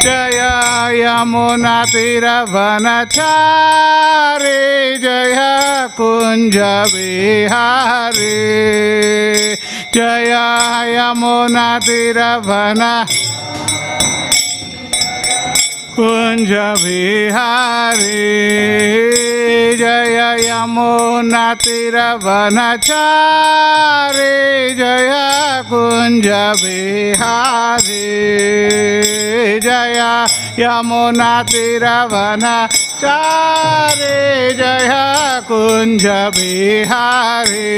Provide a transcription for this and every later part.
Jaya Yamuna Tiravanachari Jaya Kunja Vihari Jaya Yamuna Tiravanachari Kunja Vihari Jaya Yamuna Tiravanachari Jaya Kunja Vihari Jaya Yamuna Tiravanachari Jaya Kunja Vihari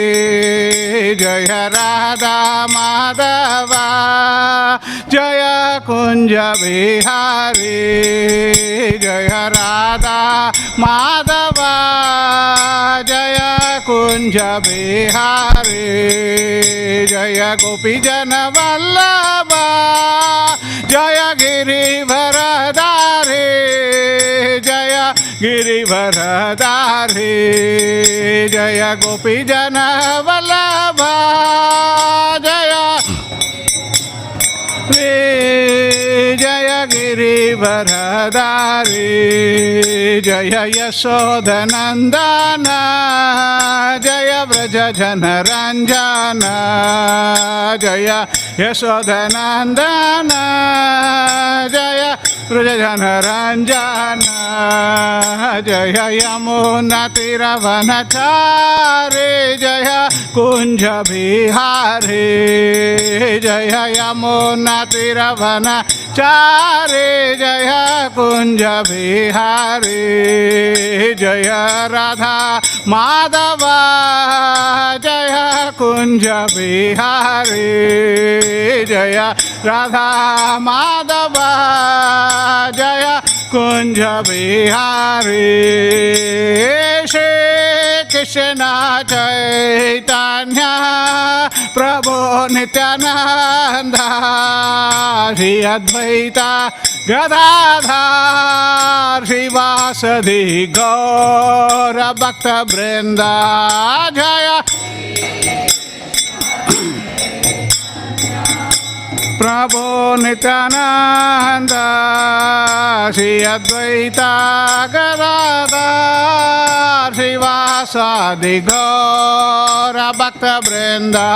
Jaya Radha Madhava Jaya Kunja Vihari Jaya Radha Madhava Jaya Kunja Vihari Jaya Gopijana Vallabha Jaya Girivaradhari Jaya Girivaradhari Jaya Gopijana Vallabha Jaya Jaya Girivaradhari Jaya Yasodhanandana Jaya Vraja Janaranjana Jaya Yasodhanandana Jaya Vraja Janaranjana Jaya Yamuna Tiravanachari Jaya Kunja Vihari Jaya Yamuna Tiravanachari Jaya Kunja Vihari Jaya Radha Madhava Jaya Kunja Vihari Jaya Radha Madhava Jaya Kunja Vihari Shri Krishna Chaitanya Prabhu Nityananda Shri Advaita Gadadhar Shivasadi Gaura Bhakta Vrinda Jaya Prabhu Nityananda Shri Advaita Gadadhar Shivasadi Gaura Bhakta Vrinda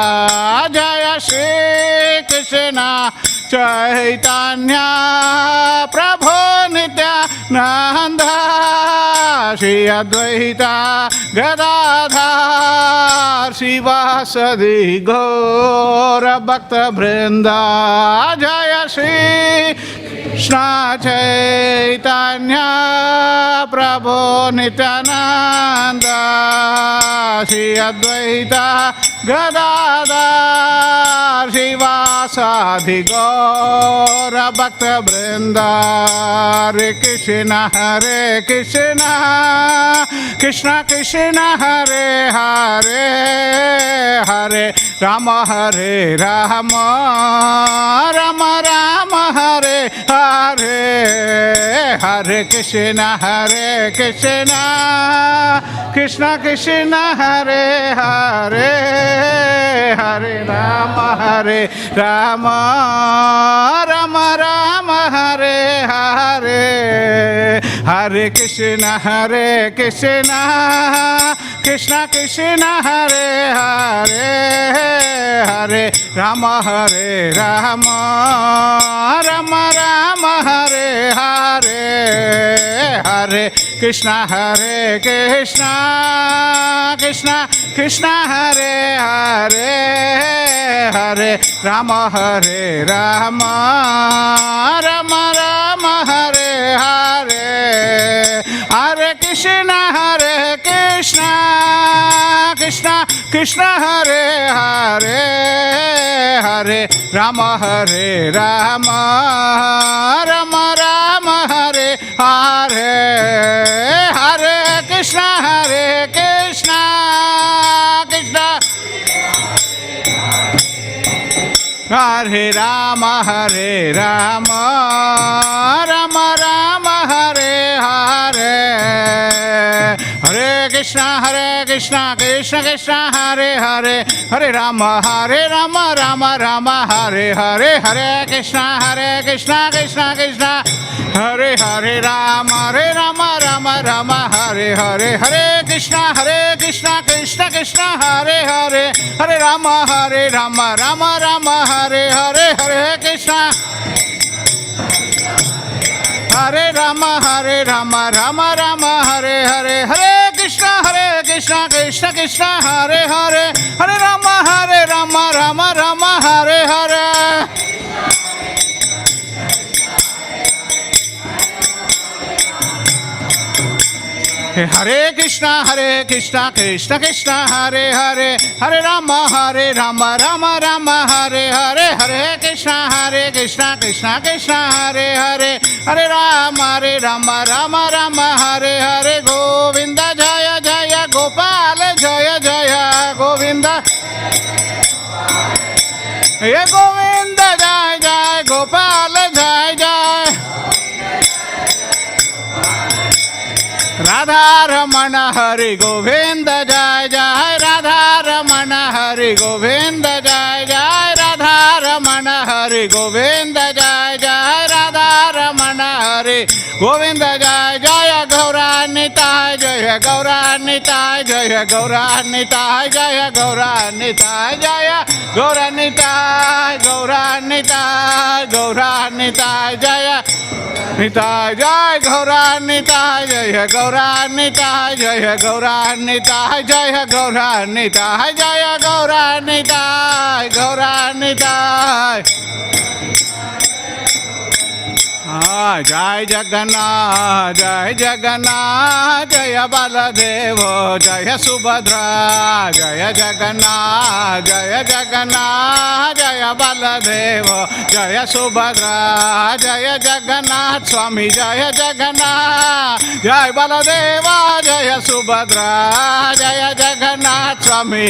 Jaya Shri Krishna Chaitanya Prabhu Nityananda Shri Advaita Gadadhar Shivasadi Gaura Bhakta Vrinda Jaya Shri Krishna Chaitanya Prabhu Nityananda Shri Advaita Gadadhar Shivasadi Gaura Bhakta Vrinda Hare Krishna Krishna Krishna Hare Hare Hare Rama Hare Rama Rama Rama Hare Hare Hare Krishna Krishna Krishna Hare Hare Hare Rama Rama Rama Rama Hare Hare Hare Krishna Krishna Krishna Hare Hare Hare Rama Rama Rama Rama Hare Hare Hare Krishna Krishna Krishna Hare Hare Hare Rama Rama Rama Rama Hare Hare Hare Krishna Krishna Krishna Hare Hare Hare Rama Rama Rama Rama Hare Hare Hare Krishna Krishna Hare Rama Rama Rama Rama Hare Hare Hare Krishna Krishna Krishna Hare Hare Hare Rama Rama Rama Hare Hare Hare Krishna Krishna Krishna Hare Hare Rama Rama Rama Hare Hare Hare Krishna Krishna Krishna Hare Hare Hare Rama Rama Rama Hare Hare Hare Krishna Rama Rama Rama Hare Hare Hare Krishna Krishna Krishna Hare Hare Hare Rama Rama Rama Hare Hare Hare Krishna Krishna Krishna Hare Hare Hare Rama Rama Rama Hare Hare Hare Krishna Krishna Krishna Hare Hare Hare Rama Rama Rama Hare Hare Govinda Jaya Jaya Gopal Jaya Jaya Govinda Ye Govinda Jaya Jaya Gopal Jaya Jaya Radha Ramana Hari Govinda Jai Jai Radha Ramana Hari Govinda Jai Jai Radha Ramana Hari Govinda Jai Jai Radha Ramana Hari Govinda Jai Jaya Gauranita Jaya Gauranita Jaya Gauranita Jaya Gauranita Jaya Gauranita Gauranita Gauranita Jaya Nita Jai Gauranita Jaya Gauranita Jaya Gauranita Jaya Gauranita Jaya Gauranita Gauranita Jai Jagannath Jai Jagannath Jaya Baladevo Jaya Subhadra Jaya Jagannath Jaya Jagannath Jaya Baladevo Jaya Subhadra Jaya Jagannath Swami Jaya Jagannath Jai Baladeva Jaya Subhadra Jaya Jagannath Swami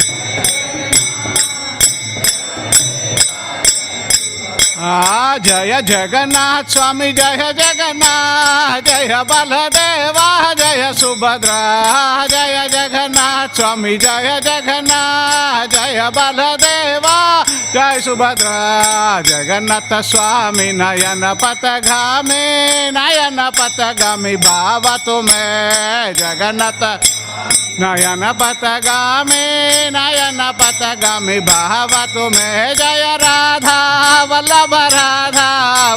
Jaya Jagannath Swami Jaya Jagannath Jaya Baladeva Jaya Subhadra Jaya Jagannath Swami Jaya Jagannath Jaya Baladeva Jaya Subhadra Jagannatha Swami Nayana Patagami Bhava Tume Jagannatha Nayana Patagami Bhava Tume Jaya Radha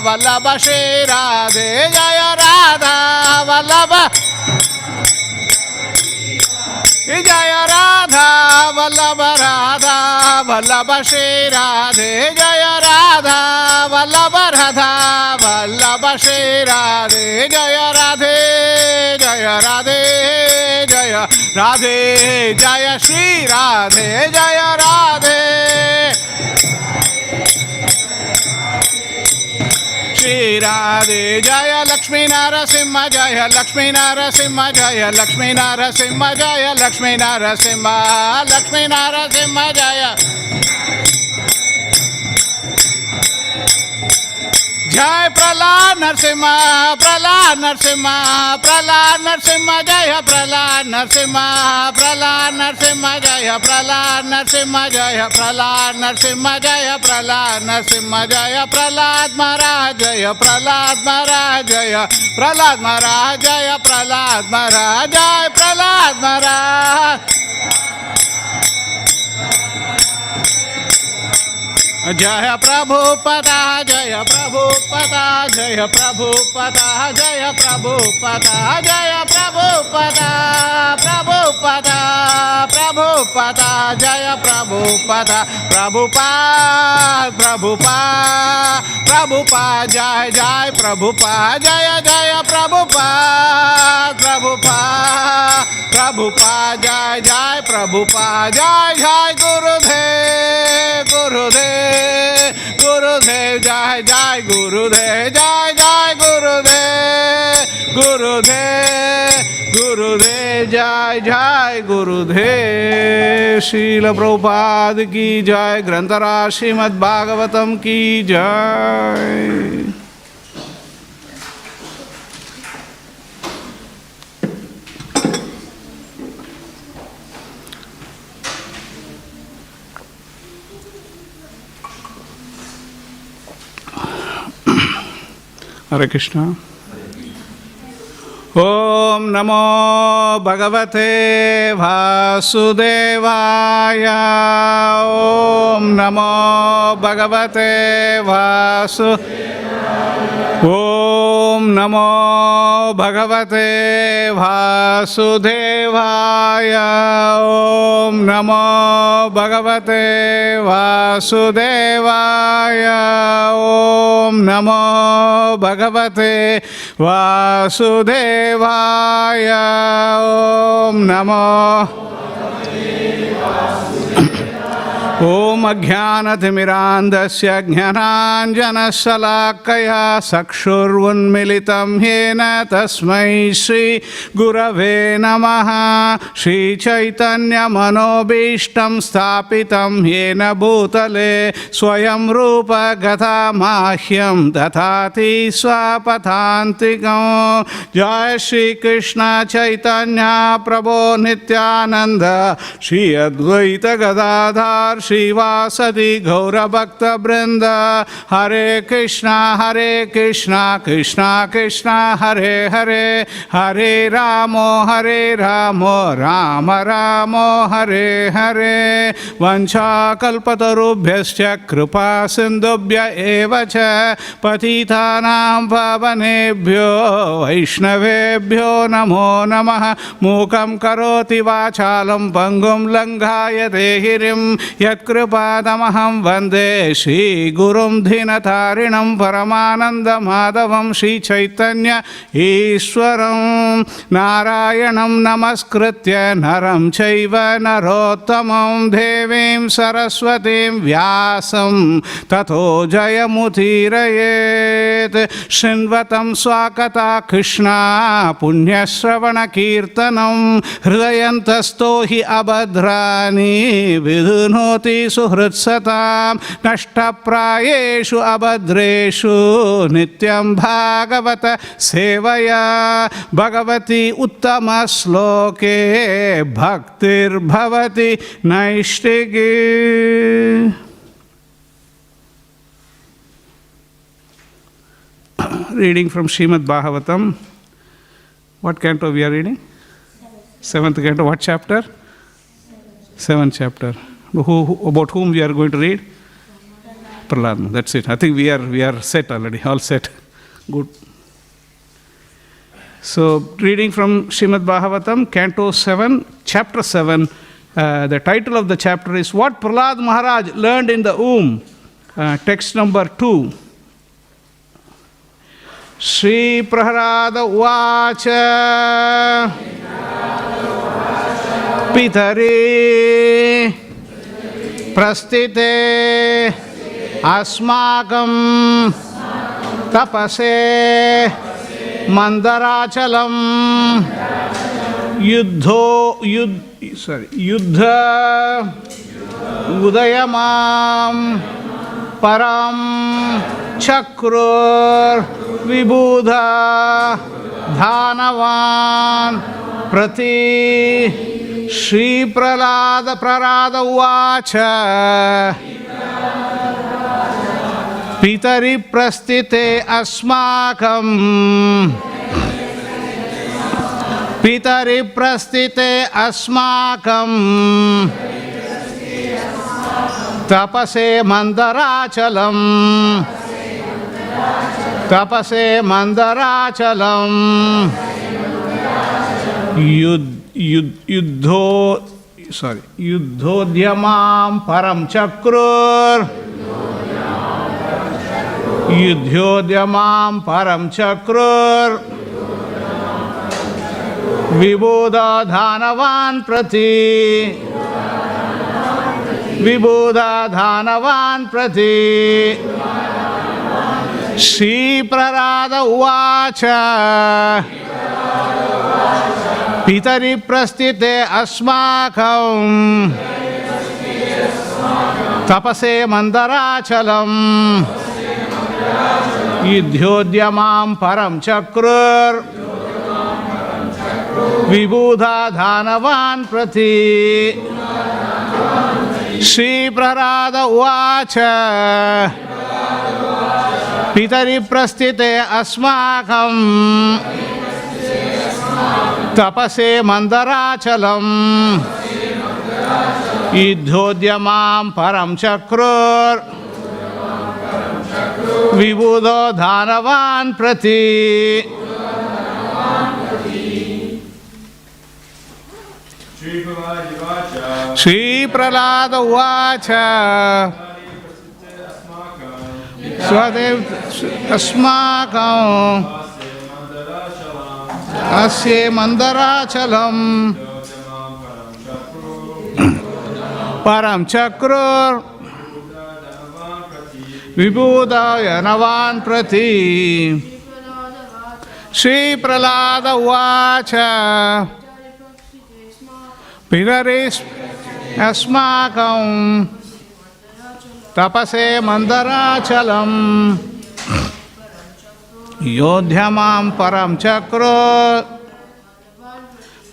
Vallabha Shri Radhe Jaya Radha Vallabha Jaya Radha Vallabha Shri Radhe Jaya Radha Vallabha Shri Radhe Jaya Radhe Jaya Radhe Jaya Radhe Jaya Shri Radhe Jaya Radhe Shri Radhe Jaya Lakshmi Narasimha Jaya Lakshmi Narasimha Jaya Lakshmi Narasimha Jaya Lakshmi Narasimha Lakshmi Narasimha Jaya Jai Prahlad Narasimha Prahlad Narasimha Prahlad Narasimha Jaya Prahlad Narasimha Prahlad Narasimha Jaya Prahlad Narasimha Jaya Prahlad Narasimha Jaya Prahlad Narasimha Jaya Prahlad Maharaj Jaya Prahlad Maharaj Jaya Prahlad Maharaj Jaya Prahlad Maharaj Jaya Prahlad Maharaj Jaya Prabhupada Jaya Prabhupada Jaya Prabhupada Jaya Prabhupada Jaya Prabhupada Prabhupada Prabhupada Jaya Prabhupada Prabhupada Prabhupada Prabhupada Jaya Jaya Prabhupada Jaya Jaya Prabhupada Prabhupada Prabhupada Jaya Jaya Prabhupada Jaya Jaya Gurudev Gurudev Gurudev Jai Jai Gurudev Jai Jai Gurudev Gurudev Gurudev Jai Jai Gurudev Srila Prabhupada ki Jai Grantara Śrīmad Bhāgavatam ki Jai. Hare Krishna. Om Namo Bhagavate Vasudevaya. Om Namo Bhagavate Vasudevaya. Om Namo Bhagavate Vasudevaya. Om Namo Bhagavate Vasudevaya. Om Namo Bhagavate Vasudevaya. Om Namo Om Ajnanathimirantasya Jnananjanashalakaya Sakshurvunmilitam Yena Tasmai Shri Gurave Namaha. Shri Chaitanya Manobishtam Sthapitam Yena Bhutale Swayam Rupa Gata Mahyam Datati Swapatantikam. Jai Shri Krishna Chaitanya Prabhu Nityananda Shri Advaita Gadadhar Shivasati Gaura Bhakta Brinda. Hare Krishna Krishna Krishna Hare Hare. Hare Ramo Rama Ramo Hare Hare. Vancha kalpatarubhyascha kripa sindubhya eva cha patitanam pavanebhyo vaishnavebhyo namo namaha. Mukam karoti vachalam pangum langhayate hirim Yatkripadamaham vande Shri Gurum Dhinatarinam Paramananda Madhavam Shri Chaitanya Ishwaram. Narayanam Namaskritya Naram Chaiva Narottamam Devim Saraswatim Vyasam Tato Jayamutirayet. Shinvatam Swakata Krishna Punyasravana Kirtanam Hridayantasto hi abhadrani vidhunoti suhritsatam. Nashtaprayeshu abhadreshu nityam bhagavata sevaya. Bhagavati uttama sloke bhaktir bhavati naishtiki. Reading from Śrīmad Bhāgavatam. What canto we are reading? Seventh canto. What chapter? Seventh chapter. About whom we are going to read? Prahlad. That's it. I think we are set already. All set. Good. So, reading from Śrīmad Bhāgavatam, Canto 7, Chapter 7. The title of the chapter is What Prahlad Maharaj Learned in the Womb. Text number 2. Shri Prahlada Uvacha Pitari Prastite Asmakam Tapase Mandarachalam Yuddha Udayamam Param Chakrur Vibudha Dhanavan Prati Shri Prahlada Uvacha Pitari Prastite Asmakam Pitari Prastite Asmakam Tapase Mandarachalam Tapase Mandarachalam Yuddhodhyamam Param Chakrur Yuddhodhyamam Param Chakrur Vibudha Dhanavan Prati Vibudha Dhanavan Prati Shri Prahlada Uvacha Pitari Prastite Asmakam Tapase Mandarachalam Yuddhodhyamam Param Chakrur Vibudha Dhanavan Prati Shri Prahlada Uvacha पितरि प्रस्थिते अस्माकं तपसे मंदराचलम युद्धोद्यमां परम चक्रुर विबुधो धानवान् प्रति। श्री प्रहलाद उवाच स्वदेव अस्माकम् अस्य मंदराचलम परम चक्रुर विबुधधानवान् प्रति। श्री प्रहलाद उवाच पितरि अस्माकं तपसे मंदराचलम योध्यमां परम चक्रुर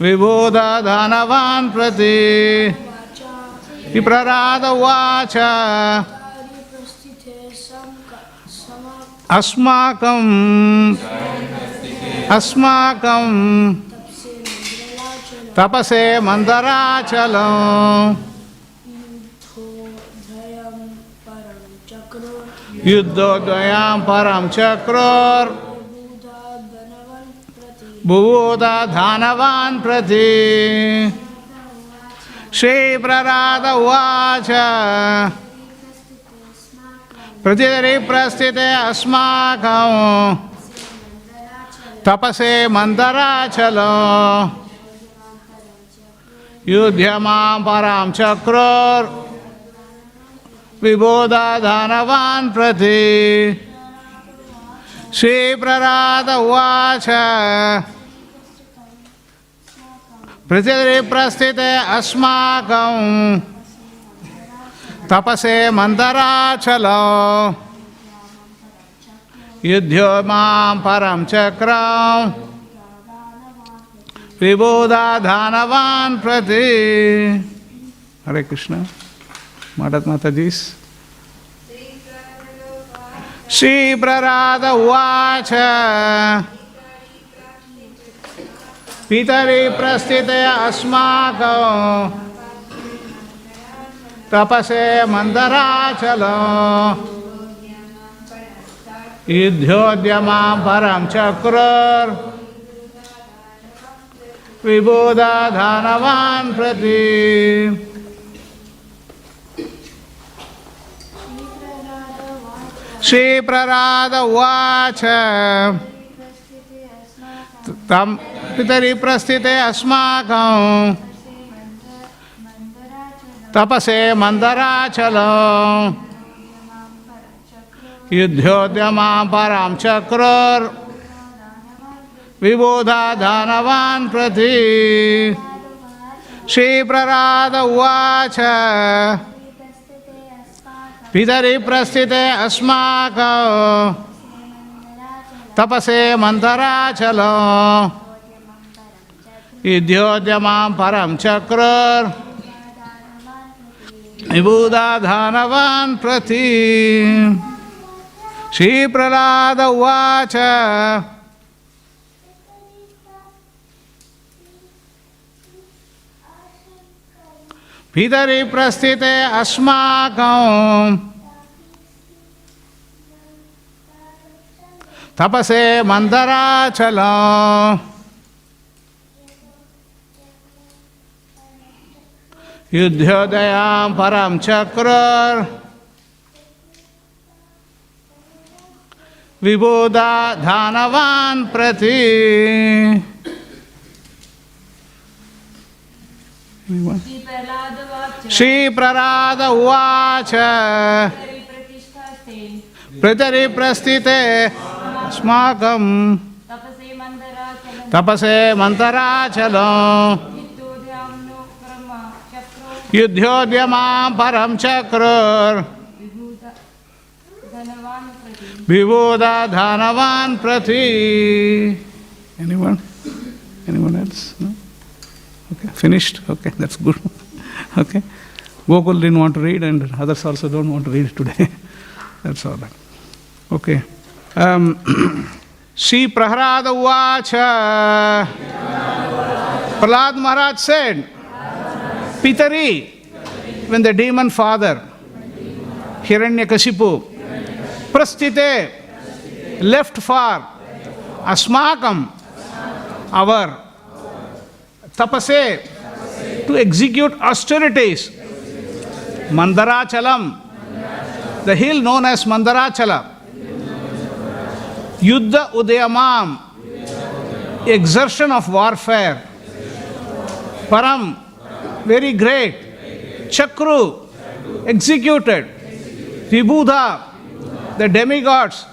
विबुधधानवान् प्रति। प्रहलाद उवाच अस्माकं तपसे मंदराचलम युद्धोद्यमां परम चक्रुर विबुधधानवान् प्रति। श्री प्रहलाद उवाच पितरि प्रस्थिते अस्माकं तपसे मंदराचलम युध्यमां परम चक्रुर विबुधधानवान् प्रति। श्री प्रहलाद उवाच पितरि प्रस्थिते अस्माकं तपसे मंदराचलम युध्यमां परम चक्रम विबुधधानवान् प्रति। हरे कृष्ण। माता माता जी। श्री प्रहलाद उवाच पितरि प्रस्थिते अस्माकं तपसे मंदराचलम युद्धोद्यमां परम चक्रुर विबुधधानवान् प्रति। श्री प्रहलाद उवाच पितरि प्रस्थिते अस्माकं तपसे मंदराचलम युद्धोद्यमां परम चक्रुर विबुधधानवान् प्रति। श्री प्रहलाद उवाच पितरि प्रस्थिते अस्माकं तपसे मंदराचलम युद्धोद्यमां परम चक्रुर विबुधधानवान् प्रति। श्री प्रहलाद उवाच पितरि प्रस्थिते अस्माकं तपसे मंदराचलम युद्धोदयां परम चक्रुर विबुधधानवान् प्रति। श्री प्रहलाद उवाच पितरि प्रस्थिते अस्माकं तपसे मंदराचलम युद्धोद्यमां परम चक्रुर विबुधधानवान् प्रति। Anyone else? No? Okay, finished. Okay, that's good. Okay, Gokul didn't want to read, and others also don't want to read today. That's all right. Okay. Sri Prahlada Uvacha. Prahlad Maharaj said, Pitari, when the demon father, Hiranyakashipu, Prasthite, left for Asmakam, our tapase, to execute austerities, Mandarachalam, the hill known as Mandarachala, Yuddha Udayamam, exertion of warfare, Param, very great, Chakru, executed, Vibhuda, the demigods,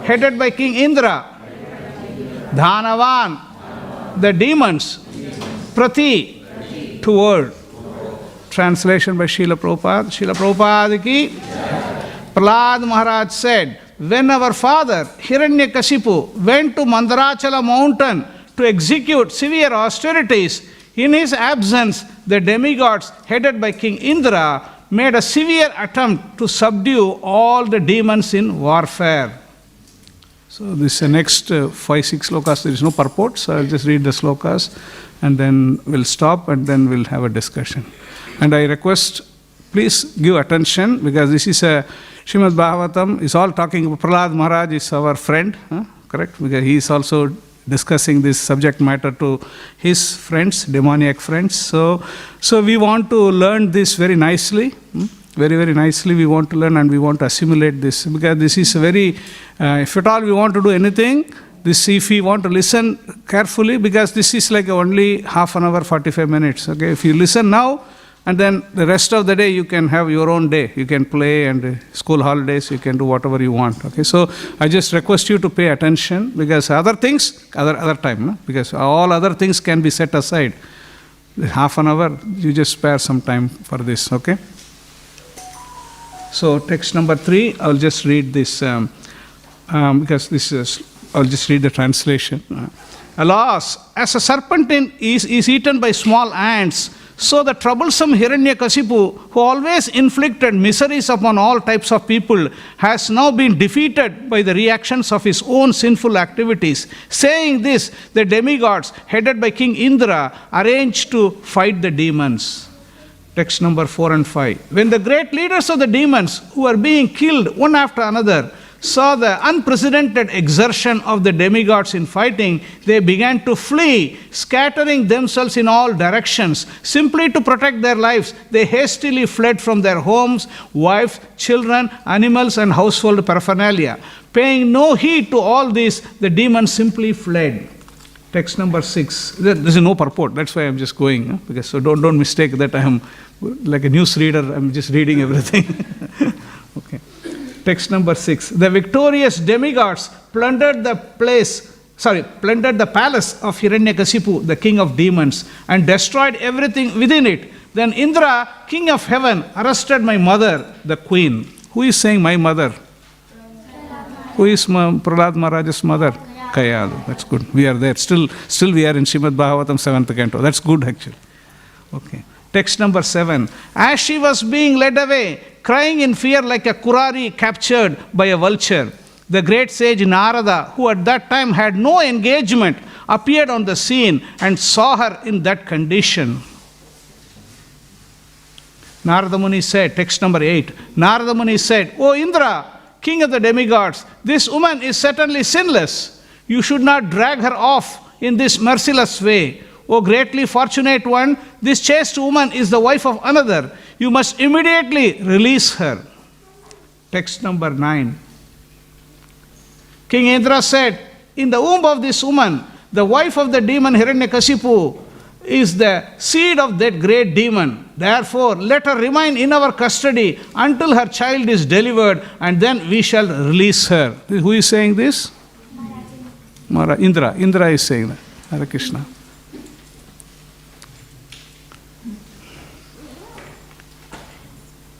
headed by King Indra, Dhanavan, the demons, Prati, toward. Translation by Srila Prabhupada. Srila Prabhupada ki, Prahlad Maharaj said, when our father Hiranyakashipu went to Mandarachala mountain to execute severe austerities, in his absence, the demigods, headed by King Indra, made a severe attempt to subdue all the demons in warfare. So this is the next 5-6 slokas. There is no purport, so I'll just read the slokas and then we'll stop and then we'll have a discussion. And I request, please give attention because this is a Śrīmad Bhāgavatam. Is all talking about Prahlad Maharaj is our friend, correct? Because he is also discussing this subject matter to his friends, demoniac friends. So we want to learn this very nicely. Very, very nicely we want to learn and we want to assimilate this. Because this is a very, if at all we want to do anything, this if we want to listen carefully, because this is like only half an hour, 45 minutes. Okay, if you listen now, and then the rest of the day you can have your own day. You can play and school holidays, you can do whatever you want. Okay, so I just request you to pay attention because other things, other time, no? Because all other things can be set aside. Half an hour, you just spare some time for this, okay? So text number 3, I'll just read this because this is, I'll just read the translation. Alas, as a serpent is eaten by small ants, so the troublesome Hiranyakashipu, who always inflicted miseries upon all types of people, has now been defeated by the reactions of his own sinful activities. Saying this, the demigods, headed by King Indra, arranged to fight the demons. Text number 4 and 5. When the great leaders of the demons, who are being killed one after another, saw the unprecedented exertion of the demigods in fighting, they began to flee, scattering themselves in all directions. Simply to protect their lives, they hastily fled from their homes, wives, children, animals, and household paraphernalia. Paying no heed to all this, the demons simply fled. Text number 6. There is no purport. That's why I'm just going. Because so don't mistake that I am like a news reader. I'm just reading everything. Okay. Text number 6. The victorious demigods plundered the palace of Hiranyakashipu, the king of demons, and destroyed everything within it. Then Indra, king of heaven, arrested my mother, the queen. Who is saying my mother? Who is Prahlad Maharaj's mother? Kayadu. That's good. We are there. Still we are in Śrīmad Bhāgavatam 7th canto. That's good actually. Okay. Text number 7. As she was being led away, crying in fear like a kurari captured by a vulture, the great sage Narada, who at that time had no engagement, appeared on the scene and saw her in that condition. Narada Muni said, text number 8, Narada Muni said, O Indra, king of the demigods, this woman is certainly sinless. You should not drag her off in this merciless way. O greatly fortunate one, this chaste woman is the wife of another. You must immediately release her. Text number 9. King Indra said, in the womb of this woman, the wife of the demon Hiranyakashipu is the seed of that great demon. Therefore, let her remain in our custody until her child is delivered, and then we shall release her. Who is saying this? Indra. Indra is saying that. Hare Krishna.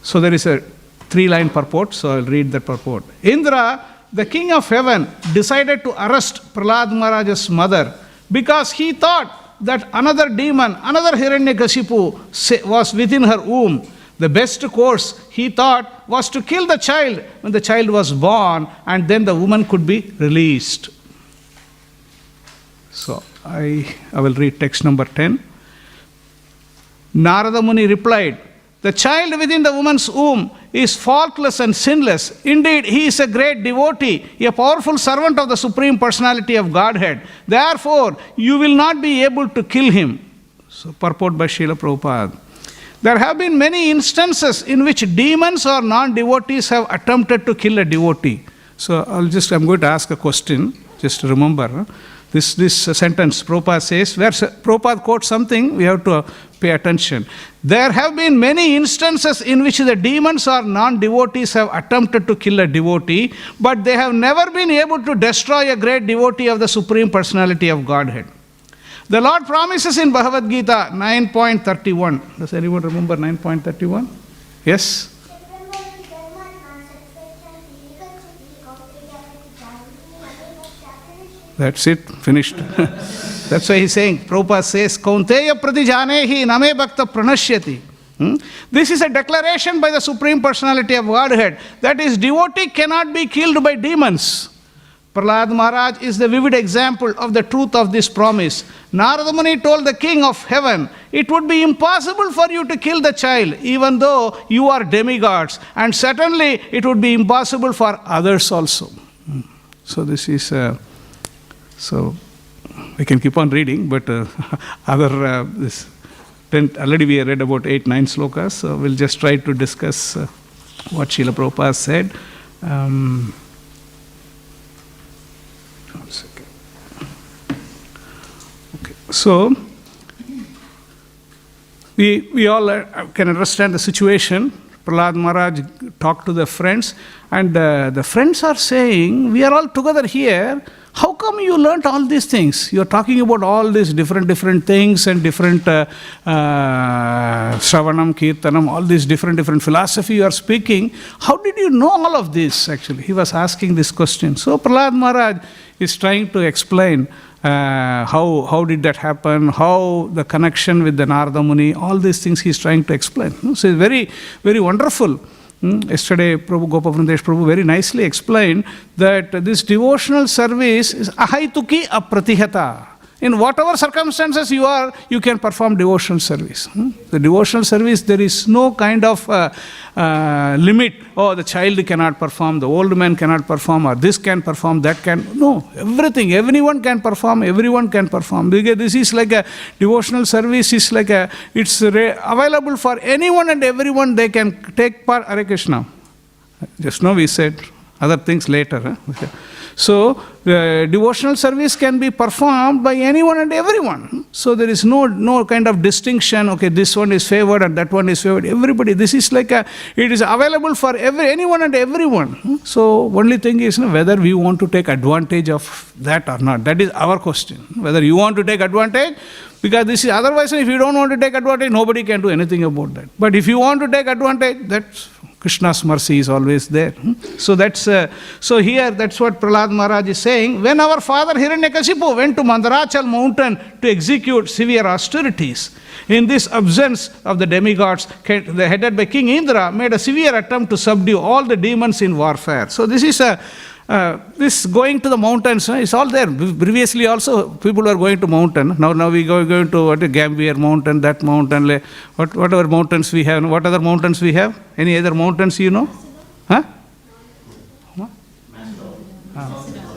So there is a 3-line purport, so I'll read that purport. Indra, the king of heaven, decided to arrest Prahlad Maharaj's mother because he thought that another demon, another Hiranyakashipu was within her womb. The best course, he thought, was to kill the child when the child was born, and then the woman could be released. So, I will read text number 10. Narada Muni replied, "The child within the woman's womb is faultless and sinless. Indeed, he is a great devotee, a powerful servant of the Supreme Personality of Godhead. Therefore, you will not be able to kill him." So, purport by Srila Prabhupada. There have been many instances in which demons or non-devotees have attempted to kill a devotee. So, I'm going to ask a question, just to remember. This sentence, Prabhupada says, where Prabhupada quotes something, we have to pay attention. There have been many instances in which the demons or non-devotees have attempted to kill a devotee, but they have never been able to destroy a great devotee of the Supreme Personality of Godhead. The Lord promises in Bhagavad Gita 9.31. Does anyone remember 9.31? Yes? That's it, finished. That's why he's saying, Prabhupada says, Kaunteya pratijanehi name bhakta pranashyati. This is a declaration by the Supreme Personality of Godhead that his devotee cannot be killed by demons. Prahlad Maharaj is the vivid example of the truth of this promise. Narada Muni told the king of heaven, "It would be impossible for you to kill the child, even though you are demigods, and certainly it would be impossible for others also." So this is... So, we can keep on reading, but this 10, already we read about 8-9 slokas, so we'll just try to discuss what Srila Prabhupada said. One second. Okay, so we all can understand the situation. Prahlad Maharaj talked to the friends, and the friends are saying, "We are all together here. How come you learnt all these things? You are talking about all these different things and different Shravanam, Kirtanam, all these different philosophy you are speaking. How did you know all of this?" Actually, he was asking this question. So Prahlad Maharaj is trying to explain how did that happen, how the connection with the Narada Muni, all these things he is trying to explain. So it's very, very wonderful. Yesterday, Prabhu Gopavrindesh Prabhu very nicely explained that this devotional service is ahaituki apratihata. In whatever circumstances you are, you can perform devotional service. The devotional service, there is no kind of limit. Oh, the child cannot perform, the old man cannot perform, or this can perform, that can. No, everything, everyone can perform, everyone can perform. Because this is like a devotional service, is like it's available for anyone and everyone. They can take part. Hare Krishna. Just now we said other things later. So, devotional service can be performed by anyone and everyone. So, there is no kind of distinction, okay, this one is favored and that one is favored. Everybody, this is like it is available for anyone and everyone. So, only thing is whether we want to take advantage of that or not. That is our question. Whether you want to take advantage, because this is otherwise, if you don't want to take advantage, nobody can do anything about that. But if you want to take advantage, that's Krishna's mercy is always there. So that's so here that's what Prahlad Maharaj is saying. When our father Hiranyakashipu went to Mandarachal mountain to execute severe austerities, in this absence of the demigods, headed by King Indra, made a severe attempt to subdue all the demons in warfare. So this is this going to the mountains, it's all there. Previously also, people were going to mountain. Now we going to what, Gambier mountain, that mountain, whatever mountains we have. What other mountains we have? Any other mountains you know? Huh?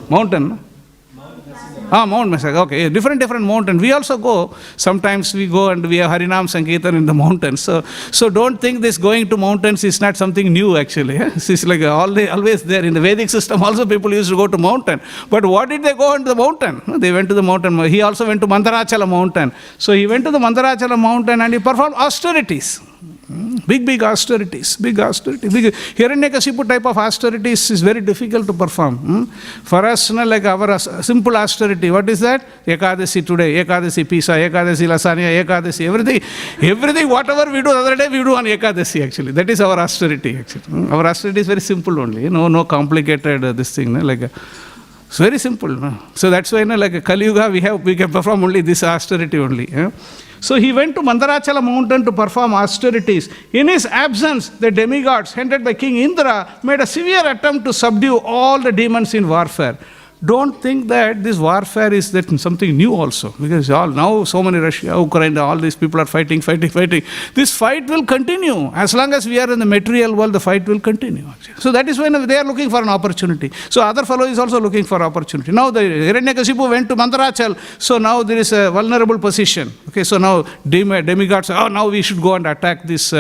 Mountain? Mount Mesa. Okay, different mountains. We also go. Sometimes we go and we have Harinam Sankirtan in the mountains. So don't think this going to mountains is not something new actually. It's like always there. In the Vedic system also people used to go to mountain. But what did they go into the mountain? They went to the mountain. He also went to Mandarachala mountain. So he went to the Mandarachala mountain and he performed austerities. Big austerities. Hiranyakashipu type of austerities is very difficult to perform. For us, like our simple austerity, what is that? Ekadasi today, Ekadasi pizza, Ekadasi lasagna, Ekadasi, everything, whatever we do the other day, we do on Ekadasi actually. That is our austerity actually. Our austerity is very simple only, no complicated this thing. It's very simple. No? So that's why, like a Kali Yuga, we can perform only this austerity only. Yeah? So he went to Mandarachala mountain to perform austerities. In his absence, the demigods, headed by King Indra, made a severe attempt to subdue all the demons in warfare. Don't think that this warfare is that something new also, because now so many Russia, Ukraine, all these people are fighting. This fight will continue. As long as we are in the material world, the fight will continue. Actually. So that is when they are looking for an opportunity. So other fellow is also looking for opportunity. Now the Hiranyakasipu went to Mandarachal, so now there is a vulnerable position. Okay, so now demigods say, oh, now we should go and attack these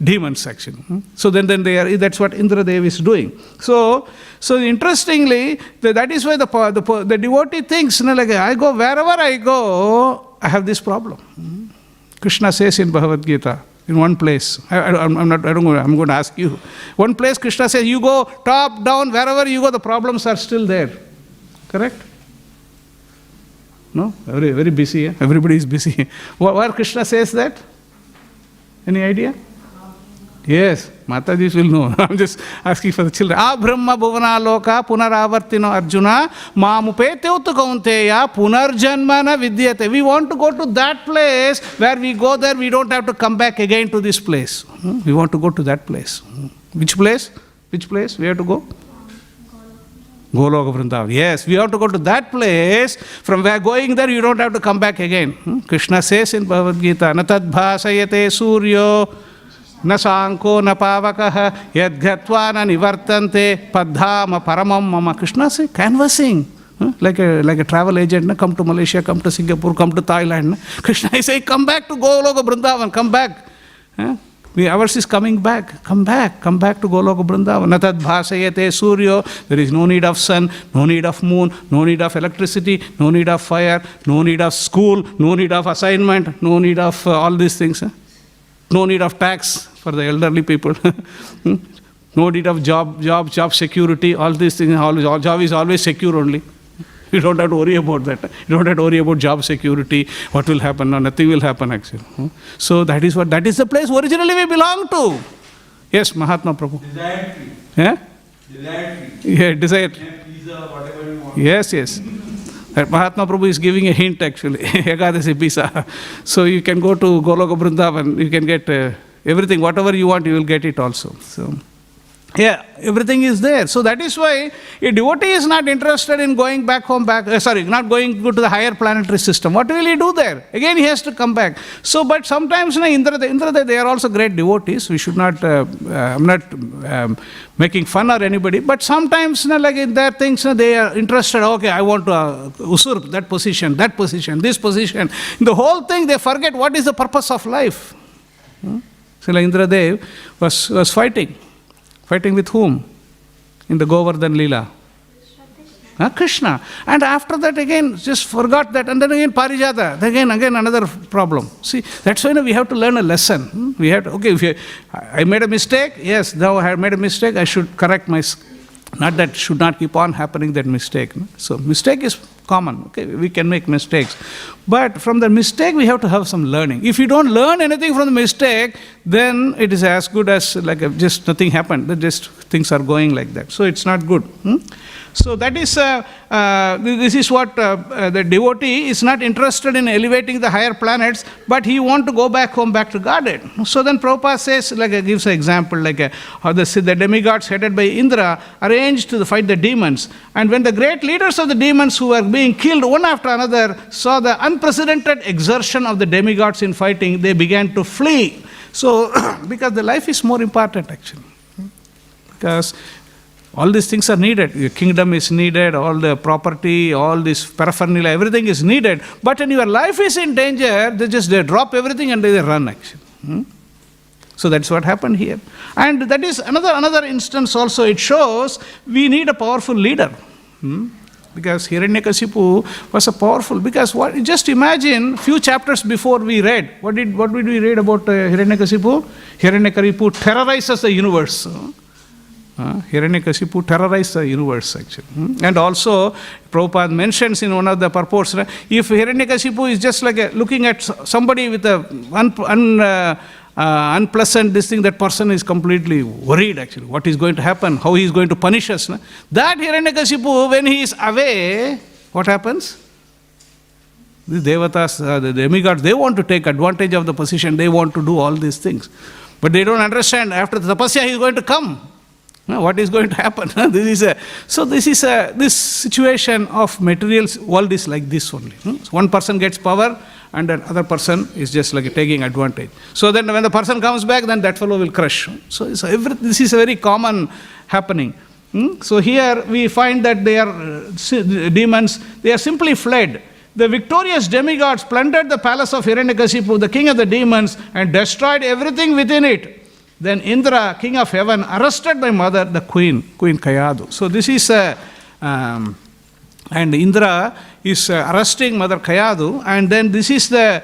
demons actually. So then that's what Indradev is doing. So interestingly, that is why the devotee thinks, like I go, wherever I go, I have this problem. Krishna says in Bhagavad Gita, in one place, I'm going to ask you. One place Krishna says, you go top, down, wherever you go, the problems are still there. Correct? No? Very, very busy. Eh? Everybody is busy. Where Krishna says that? Any idea? Yes, Mataji will know. I'm just asking for the children. Brahma bhuvana loka punaravartino Arjuna mamupeteutu kaunteya punarjanmana vidyate. We want to go to that place where we go there, we don't have to come back again to this place. We want to go to that place. Which place? Which place we have to go? Goloka Vrindavan. Yes, we have to go to that place. From where going there, you don't have to come back again. Krishna says in Bhagavad Gita, Natad bhasayate suryo na sanko na pavakaha yadghatva na nivartante padhama paramam mama. Krishna says, canvassing. Like a travel agent, come to Malaysia, come to Singapore, come to Thailand. Krishna is saying, come back to Goloka Vrindavan, come back. Ours is coming back. Come back to Goloka Vrindavan. Natad bhasayate suryo. There is no need of sun, no need of moon, no need of electricity, no need of fire, no need of school, no need of assignment, no need of all these things. No need of tax for the elderly people. No need of job security, all these things. All job is always secure only. You don't have to worry about that. You don't have to worry about job security. What will happen? No, nothing will happen actually. So that is the place originally we belong to. Yes, Mahatma Prabhu. Desire tree. Yeah? Desire tree. Yeah, desire. Pizza, whatever you want. Yes. That Mahatma Prabhu is giving a hint actually. Ekadasi pizza. So you can go to Goloka Vrindavan, you can get everything, whatever you want, you will get it also. So, yeah, everything is there. So that is why a devotee is not interested in going back home, not going to the higher planetary system. What will he do there? Again, he has to come back. So, but sometimes, Indra, they are also great devotees. We should not, I'm not making fun or anybody, but sometimes, like in their things, they are interested, okay, I want to usurp that position, this position. In the whole thing, they forget what is the purpose of life. So, like Indradev was fighting. Fighting with whom? In the Govardhan Leela? Krishna. And after that again, just forgot that. And then again Parijata. Again another problem. See, that's why we have to learn a lesson. We have to, okay, I made a mistake. Yes, now I have made a mistake. I should correct my... Not that should not keep on happening, that mistake. So mistake is common. Okay, we can make mistakes. But from the mistake, we have to have some learning. If you don't learn anything from the mistake, then it is as good as like just nothing happened. Just things are going like that. So it's not good. So that is, this is what the devotee is not interested in elevating the higher planets, but he wants to go back home, back to Godhead. So then Prabhupada says, gives an example, how the demigods headed by Indra arranged to fight the demons. And when the great leaders of the demons who were being killed one after another saw the unprecedented exertion of the demigods in fighting, they began to flee. So, because the life is more important actually. Because all these things are needed. Your kingdom is needed, all the property, all this paraphernalia, everything is needed. But when your life is in danger, they drop everything and they run actually. So that's what happened here. And that is another instance also. It shows we need a powerful leader. Because Hiranyakasipu was a powerful, because just imagine few chapters before we read, what did we read about Hiranyakasipu? Hiranyakasipu terrorizes the universe. Hiranyakasipu terrorized the universe actually. And also, Prabhupada mentions in one of the purports, if Hiranyakasipu is just like looking at somebody with a unpleasant this thing, that person is completely worried actually. What is going to happen? How he is going to punish us? No? That Hiranyakashipu, when he is away, what happens? The devatas, the demigods, they want to take advantage of the position. They want to do all these things. But they don't understand. After the tapasya, he is going to come. No, what is going to happen? This situation of material world is like this only. So one person gets power and another person is just like taking advantage. So then when the person comes back, then that fellow will crush. So this is a very common happening. So here we find that they are demons, they are simply fled. The victorious demigods plundered the palace of Hiranyakashipu, the king of the demons, and destroyed everything within it. Then Indra, king of heaven, arrested my mother, the Queen Kayadu. So this is and Indra is arresting Mother Kayadu, and then this is the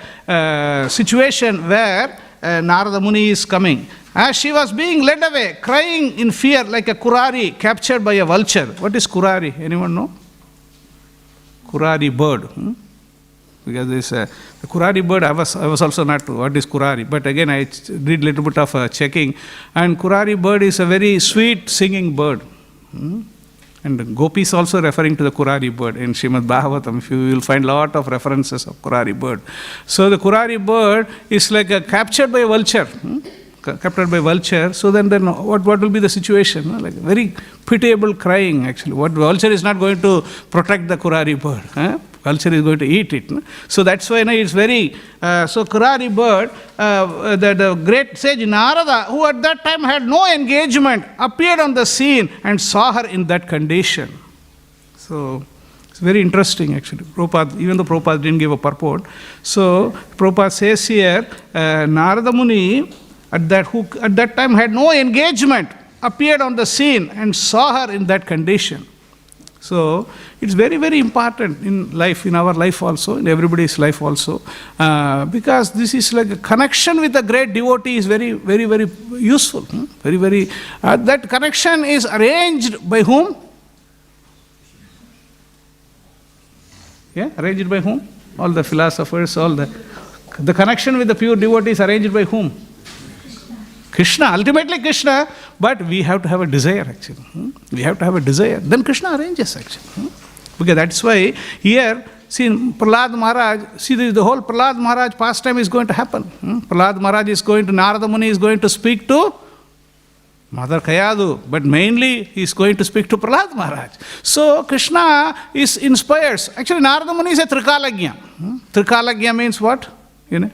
situation where Narada Muni is coming. As she was being led away, crying in fear like a kurari captured by a vulture. What is kurari? Anyone know? Kurari bird. Because this the kurari bird, I was also not what is kurari, but again I did little bit of checking, and kurari bird is a very sweet singing bird. And Gopi is also referring to the kurari bird in Śrīmad Bhāgavatam. You will find lot of references of kurari bird. So the kurari bird is like captured by a vulture. Captured by vulture. So then what will be the situation? Like very pitiable crying actually. What vulture is not going to protect the kurari bird. Vulture is going to eat it. So that's why it's very... so kurari bird, the great sage Narada, who at that time had no engagement, appeared on the scene and saw her in that condition. So it's very interesting actually. Prabhupada, even though Prabhupada didn't give a purport. So Prabhupada says here, Narada Muni, at that time had no engagement, appeared on the scene and saw her in that condition. So it's very, very important in life, in our life also, in everybody's life also, because this is like a connection with a great devotee is very, very, very useful. Very, very. That connection is arranged by whom? Yeah, arranged by whom? All the philosophers, all the connection with the pure devotee is arranged by whom? Krishna, ultimately Krishna, but we have to have a desire actually. We have to have a desire. Then Krishna arranges actually. Because that's why here, see Prahlad Maharaj, see the whole Prahlad Maharaj pastime is going to happen. Prahlad Maharaj is going to, Narada Muni is going to speak to Mother Kayadu, but mainly he is going to speak to Prahlad Maharaj. So Krishna is inspires. Actually Narada Muni is a Trikalagya. Trikalagya means what? You know?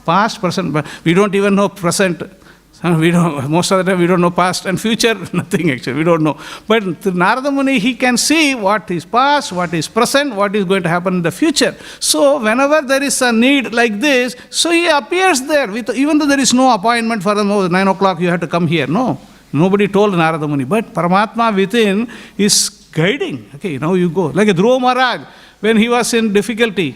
Past, present, but we don't even know present. We don't, most of the time we don't know past and future, nothing actually, we don't know. But Narada Muni, he can see what is past, what is present, what is going to happen in the future. So whenever there is a need like this, so he appears there, even though there is no appointment for them, 9 o'clock you have to come here. No, nobody told Narada Muni. But Paramatma within is guiding. Okay, now you go. Like a Dhruva Maharaj, when he was in difficulty,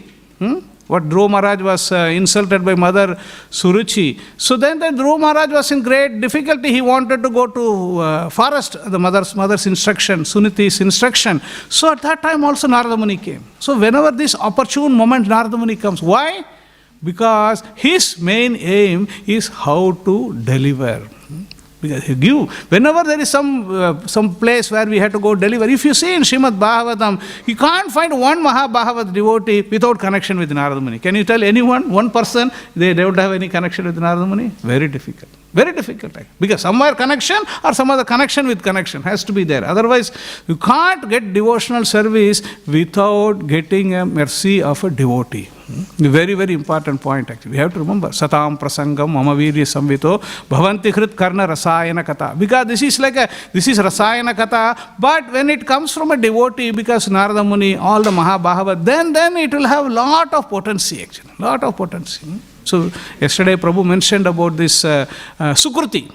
what Dhruva Maharaj was insulted by Mother Suruchi. So then the Dhruva Maharaj was in great difficulty. He wanted to go to forest, the mother's instruction, Suniti's instruction. So at that time also Narada Muni came. So whenever this opportune moment Narada Muni comes. Why? Because his main aim is how to deliver. Because he give. Whenever there is some place where we have to go deliver, if you see in Śrīmad Bhāgavatam, you can't find one Mahabhagavat devotee without connection with Narada Muni. Can you tell anyone, one person, they don't have any connection with Narada Muni? Very difficult. Very difficult. Because somewhere connection or some other connection with connection has to be there. Otherwise, you can't get devotional service without getting a mercy of a devotee. Very, very important point actually. We have to remember. Satam prasangam mamavirya samvito bhavanti hrit karna rasayana kata. Because this is rasayana kata, but when it comes from a devotee, because Narada Muni, all the Mahabhagavat, then it will have lot of potency actually. Lot of potency. So yesterday Prabhu mentioned about this Sukruti.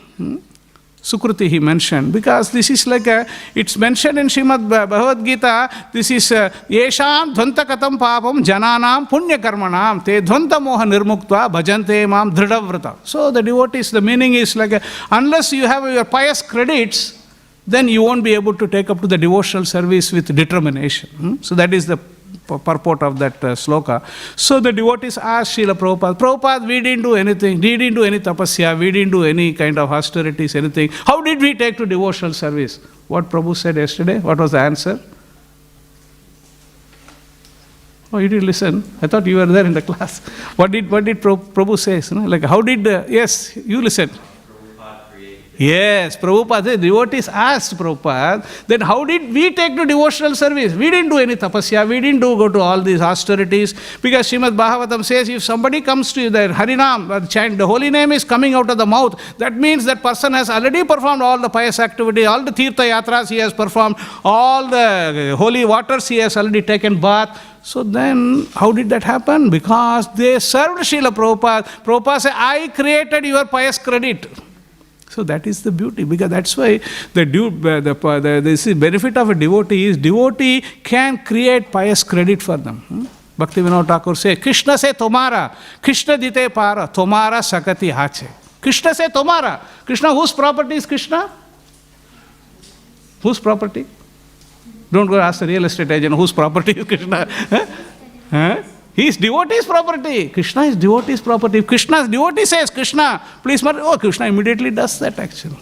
Sukruti he mentioned, because this is like it's mentioned in Śrīmad Bhagavad Gita, this is Yesham Dhvanta Katam Papam Jananam Punya Karmanam Te Dhvanta Moha Nirmuktva Bhajante Mam Dhridavrata. So the devotees, the meaning is like unless you have your pious credits, then you won't be able to take up to the devotional service with determination. So that is the purport of that sloka. So the devotees asked Srila Prabhupada, Prabhupada, we didn't do anything, we didn't do any tapasya, we didn't do any kind of austerities, anything. How did we take to devotional service? What Prabhu said yesterday, what was the answer? Oh, you didn't listen. I thought you were there in the class. What did Prabhu say? Like, how did, yes, you listen. Yes, Prabhupada, the devotees asked Prabhupada, then how did we take to devotional service? We didn't do any tapasya, we didn't go to all these austerities, because Śrīmad Bhāgavatam says, if somebody comes to the Harinam, chant, the holy name is coming out of the mouth, that means that person has already performed all the pious activity, all the Tirtha Yatras he has performed, all the holy waters he has already taken bath. So then, how did that happen? Because they served Srila Prabhupada. Prabhupada said, I created your pious credit. So that is the beauty, because that's why the benefit of a devotee is, devotee can create pious credit for them. Bhaktivedanta Thakur says, Krishna se tomara, Krishna dite para, tomara sakati hache. Krishna se tomara. Krishna, whose property is Krishna? Whose property? Don't go ask the real estate agent whose property is Krishna. He is devotee's property. Krishna is devotee's property. If Krishna's devotee says, Krishna, please, Krishna immediately does that actually.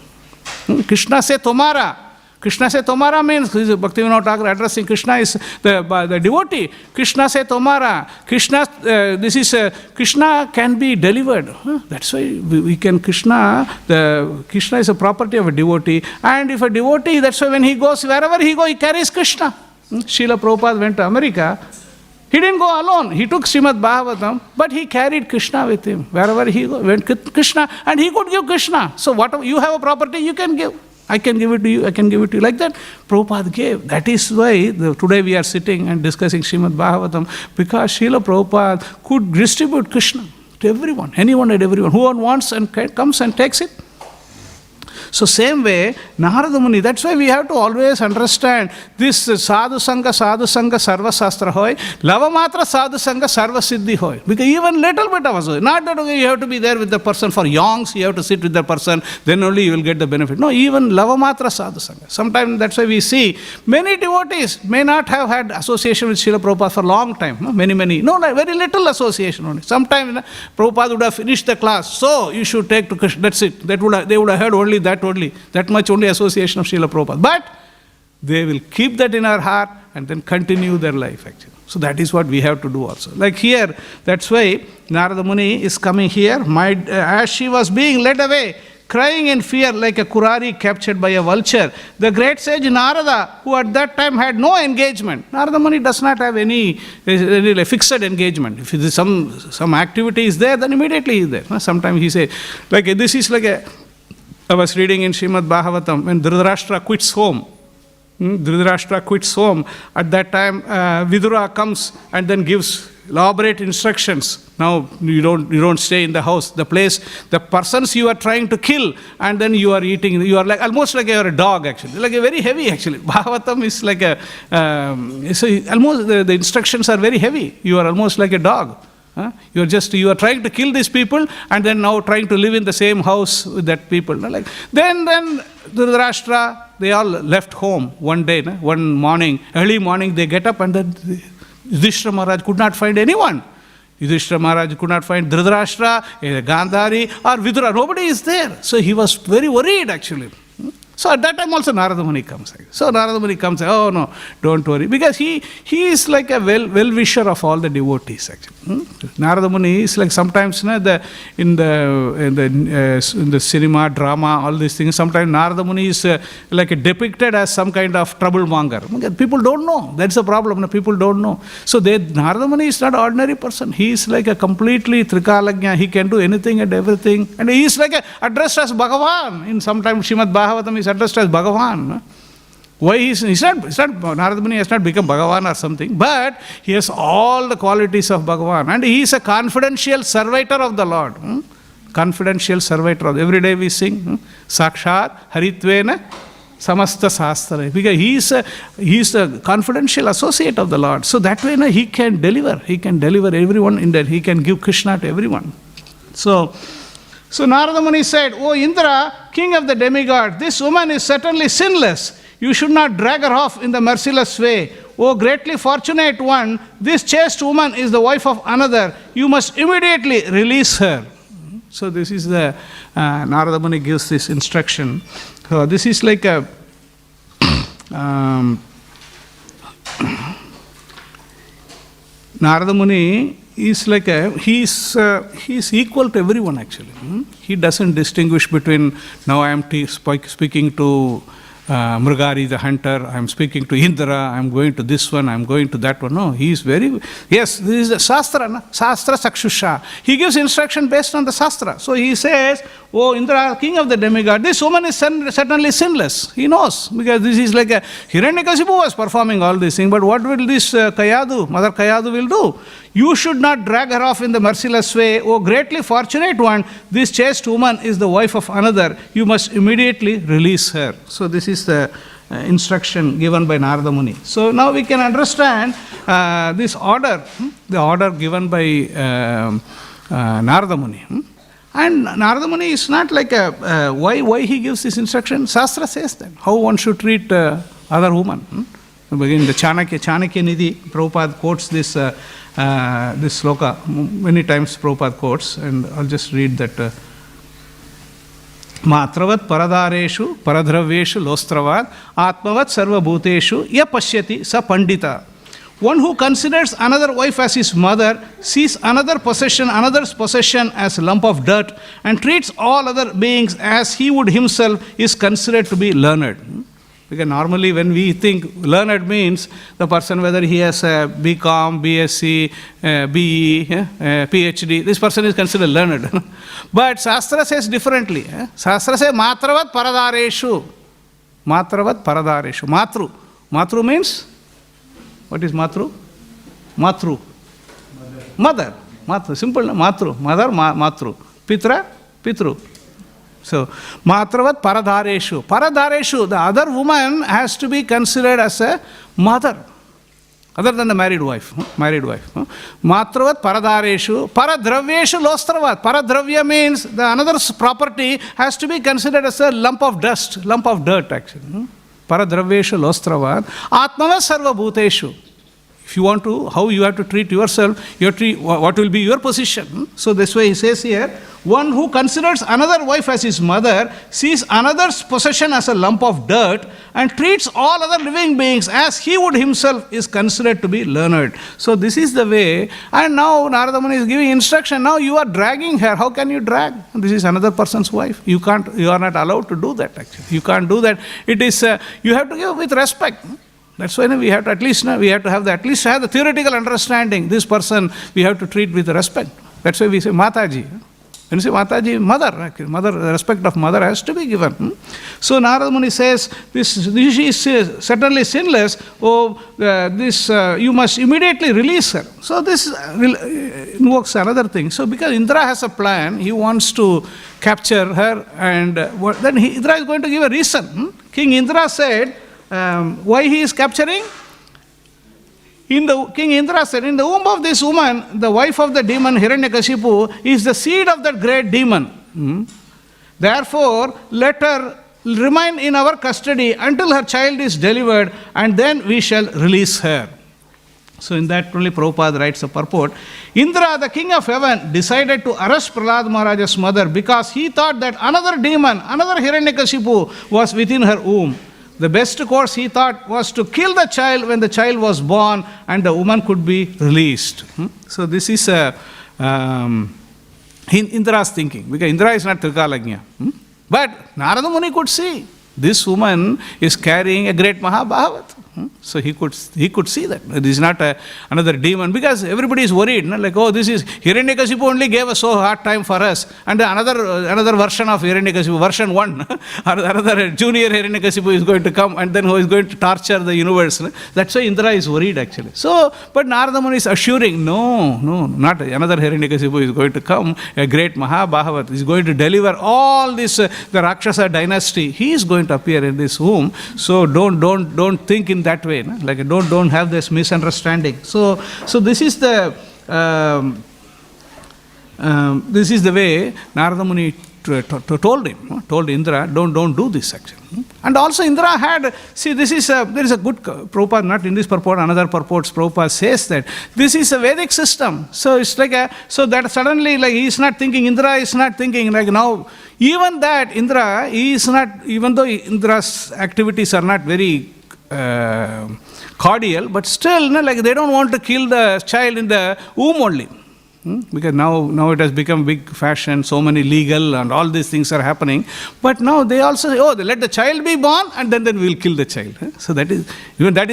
Krishna se tomara. Krishna se tomara means, Bhaktivedanta Thakur addressing Krishna is the devotee. Krishna se tomara. Krishna can be delivered. That's why we can, Krishna is a property of a devotee. And if a devotee, that's why when he goes, wherever he goes, he carries Krishna. Srila Prabhupada went to America. He didn't go alone. He took Śrīmad Bhāgavatam, but he carried Krishna with him. Wherever he went, Krishna, and he could give Krishna. So whatever you have a property, you can give. I can give it to you, I can give it to you. Like that, Prabhupada gave. That is why today we are sitting and discussing Śrīmad Bhāgavatam, because Srila Prabhupada could distribute Krishna to everyone, anyone and everyone. Who wants and comes and takes it. So same way, Narada Muni, that's why we have to always understand this sadhu sangha sarva sastra hoy, lava matra sadhu sangha sarva siddhi hoy. Because even little bit of us, not that you have to be there with the person for yonks, you have to sit with the person, then only you will get the benefit. No, even lava matra sadhu sangha. Sometimes that's why we see many devotees may not have had association with Srila Prabhupada for a long time. No, many. No, very little association only. Sometimes Prabhupada would have finished the class, so you should take to Krishna, that's it. They would have heard only that much only association of Srila Prabhupada. But they will keep that in our heart and then continue their life actually. So that is what we have to do also. Like here, that's why Narada Muni is coming here. As she was being led away, crying in fear like a kurari captured by a vulture, the great sage Narada, who at that time had no engagement, Narada Muni does not have any fixed engagement. If some activity is there, then immediately he is there. Sometimes he says, like this is like I was reading in Śrīmad Bhāgavatam, when Dhritarashtra quits home. At that time, Vidura comes and then gives elaborate instructions. Now, you don't stay in the house. The place, the persons you are trying to kill, and then you are eating, you are like, almost like you are a dog actually. Like a very heavy actually. Bhagavatam is like almost the instructions are very heavy. You are almost like a dog. You are trying to kill these people and then now trying to live in the same house with that people. Like then Dhritarashtra, they all left home one day, one morning, early morning they get up and then Yudhishthira Maharaj could not find anyone. Yudhishthira Maharaj could not find Dhritarashtra, Gandhari or Vidura. Nobody is there. So he was very worried actually. So at that time also Narada Muni comes. So Narada Muni comes, oh no, don't worry. Because he is like a well-wisher of all the devotees actually. Narada Muni is like sometimes in the cinema, drama, all these things, sometimes Narada Muni is like depicted as some kind of troublemonger. People don't know. That's the problem. People don't know. So Narada Muni is not an ordinary person. He is like a completely Trikalagnya. He can do anything and everything. And he is like addressed as Bhagavan. In sometimes Śrīmad Bhāgavatam is addressed as Bhagavan. Why he's not Narada Muni has not become Bhagavan or something, but he has all the qualities of Bhagavan, and he is a confidential servitor of the Lord. Confidential servitor. Every day we sing Sakshat Haritvena Samasta Sastra, because he is a confidential associate of the Lord. So that way he can deliver. He can deliver everyone in that. He can give Krishna to everyone. So Narada Muni said, "O Indra, king of the demigod, this woman is certainly sinless. You should not drag her off in the merciless way. "O greatly fortunate one, this chaste woman is the wife of another. You must immediately release her." So this is the, Narada Muni gives this instruction. So this is like a, Narada Muni is like he's equal to everyone actually. He doesn't distinguish between, now I am speaking to Mrigari the hunter, I am speaking to Indra, I am going to this one, I am going to that one. No, he is yes, this is the Shastra, na? Shastra Sakshusha. He gives instruction based on the Shastra. So he says, "Oh Indra, king of the demigod, this woman is certainly sinless." He knows, because this is like Hiranyakasipu was performing all these things, but what will this Kayadu, Mother Kayadu will do? "You should not drag her off in the merciless way. O greatly fortunate one, this chaste woman is the wife of another. You must immediately release her." So this is the instruction given by Narada Muni. So now we can understand this order, the order given by Narada Muni. And Narada Muni is not like why he gives this instruction. Shastra says that, how one should treat other woman. Again, the Chanakya Nidhi, Prabhupada quotes this sloka many times. Prabhupada quotes, and I'll just read that. Matravat paradareshu paradraveshu lostravad atmavat sarvabhuteshu ya pashyati sa pandita. One who considers another wife as his mother sees another's possession as a lump of dirt, and treats all other beings as he would himself is considered to be learned. Because normally when we think learned means the person, whether he has a BCom, BSc, BE, PhD, this person is considered learned. But Shastra says differently. Shastra says matravat paradareshu. Matravat paradareshu. Matru. Matru means, what is matru? Matru. Mother. Matru. Simple. Matru. Mother, matru. Pitra, pitru. So, matravat paradhareshu. Paradhareshu, the other woman has to be considered as a mother, other than the married wife. Matravat paradhareshu. Paradraveshu lostravat. Paradravya means the another's property has to be considered as a lump of dust, lump of dirt actually. Paradraveshu lostravat. Atmava sarva bhuteshu. If you want to, how you have to treat yourself, you have to treat, what will be your position. So this way he says here, one who considers another wife as his mother sees another's possession as a lump of dirt and treats all other living beings as he would himself is considered to be learned. So this is the way. And now Narada Muni is giving instruction. Now you are dragging her. How can you drag? This is another person's wife. You are not allowed to do that actually. You can't do that. It is, you have to give with respect. That's why we have to at least have the theoretical understanding. This person we have to treat with respect. That's why we say Mataji. When you say Mataji, mother, the respect of mother has to be given. So Narada Muni says, this is certainly sinless. You must immediately release her. So this invokes another thing. So because Indra has a plan, he wants to capture her, and then Indra is going to give a reason. King Indra said, why he is capturing? King Indra said, in the womb of this woman, the wife of the demon Hiranyakashipu is the seed of that great demon. Therefore, let her remain in our custody until her child is delivered, and then we shall release her. So in that only Prabhupada writes a purport. Indra, the king of heaven, decided to arrest Prahlad Maharaja's mother because he thought that another demon, another Hiranyakashipu was within her womb. The best course, he thought, was to kill the child when the child was born and the woman could be released. So this is Indra's thinking, because Indra is not Trikalagnya. But Narada Muni could see this woman is carrying a great Mahabhagavatam. So he could see that this is not another demon, because everybody is worried, like, oh, this is Hiranyakasipu only gave us so hard time for us, and another version of Hiranyakasipu, version 1, or another junior Hiranyakasipu is going to come, and then who is going to torture the universe. That's why Indra is worried actually. So, but Narada Muni is assuring, no, not another Hiranyakasipu is going to come, a great Mahabhagavat is going to deliver all this, the Rakshasa dynasty. He is going to appear in this womb. So don't think in that way, like don't have this misunderstanding. So this is the way Narada Muni told Indra, don't do this actually. And also Indra had, see, there is a good, Prabhupada, not in this purport, another purports, Prabhupada says that this is a Vedic system. So it's like so that suddenly like he is not thinking, Indra is not thinking like now, even that Indra, he is not, even though Indra's activities are not very cordial, but still, like they don't want to kill the child in the womb only. Because now it has become big fashion, so many legal and all these things are happening. But now they also say, they let the child be born and then we'll kill the child. So that is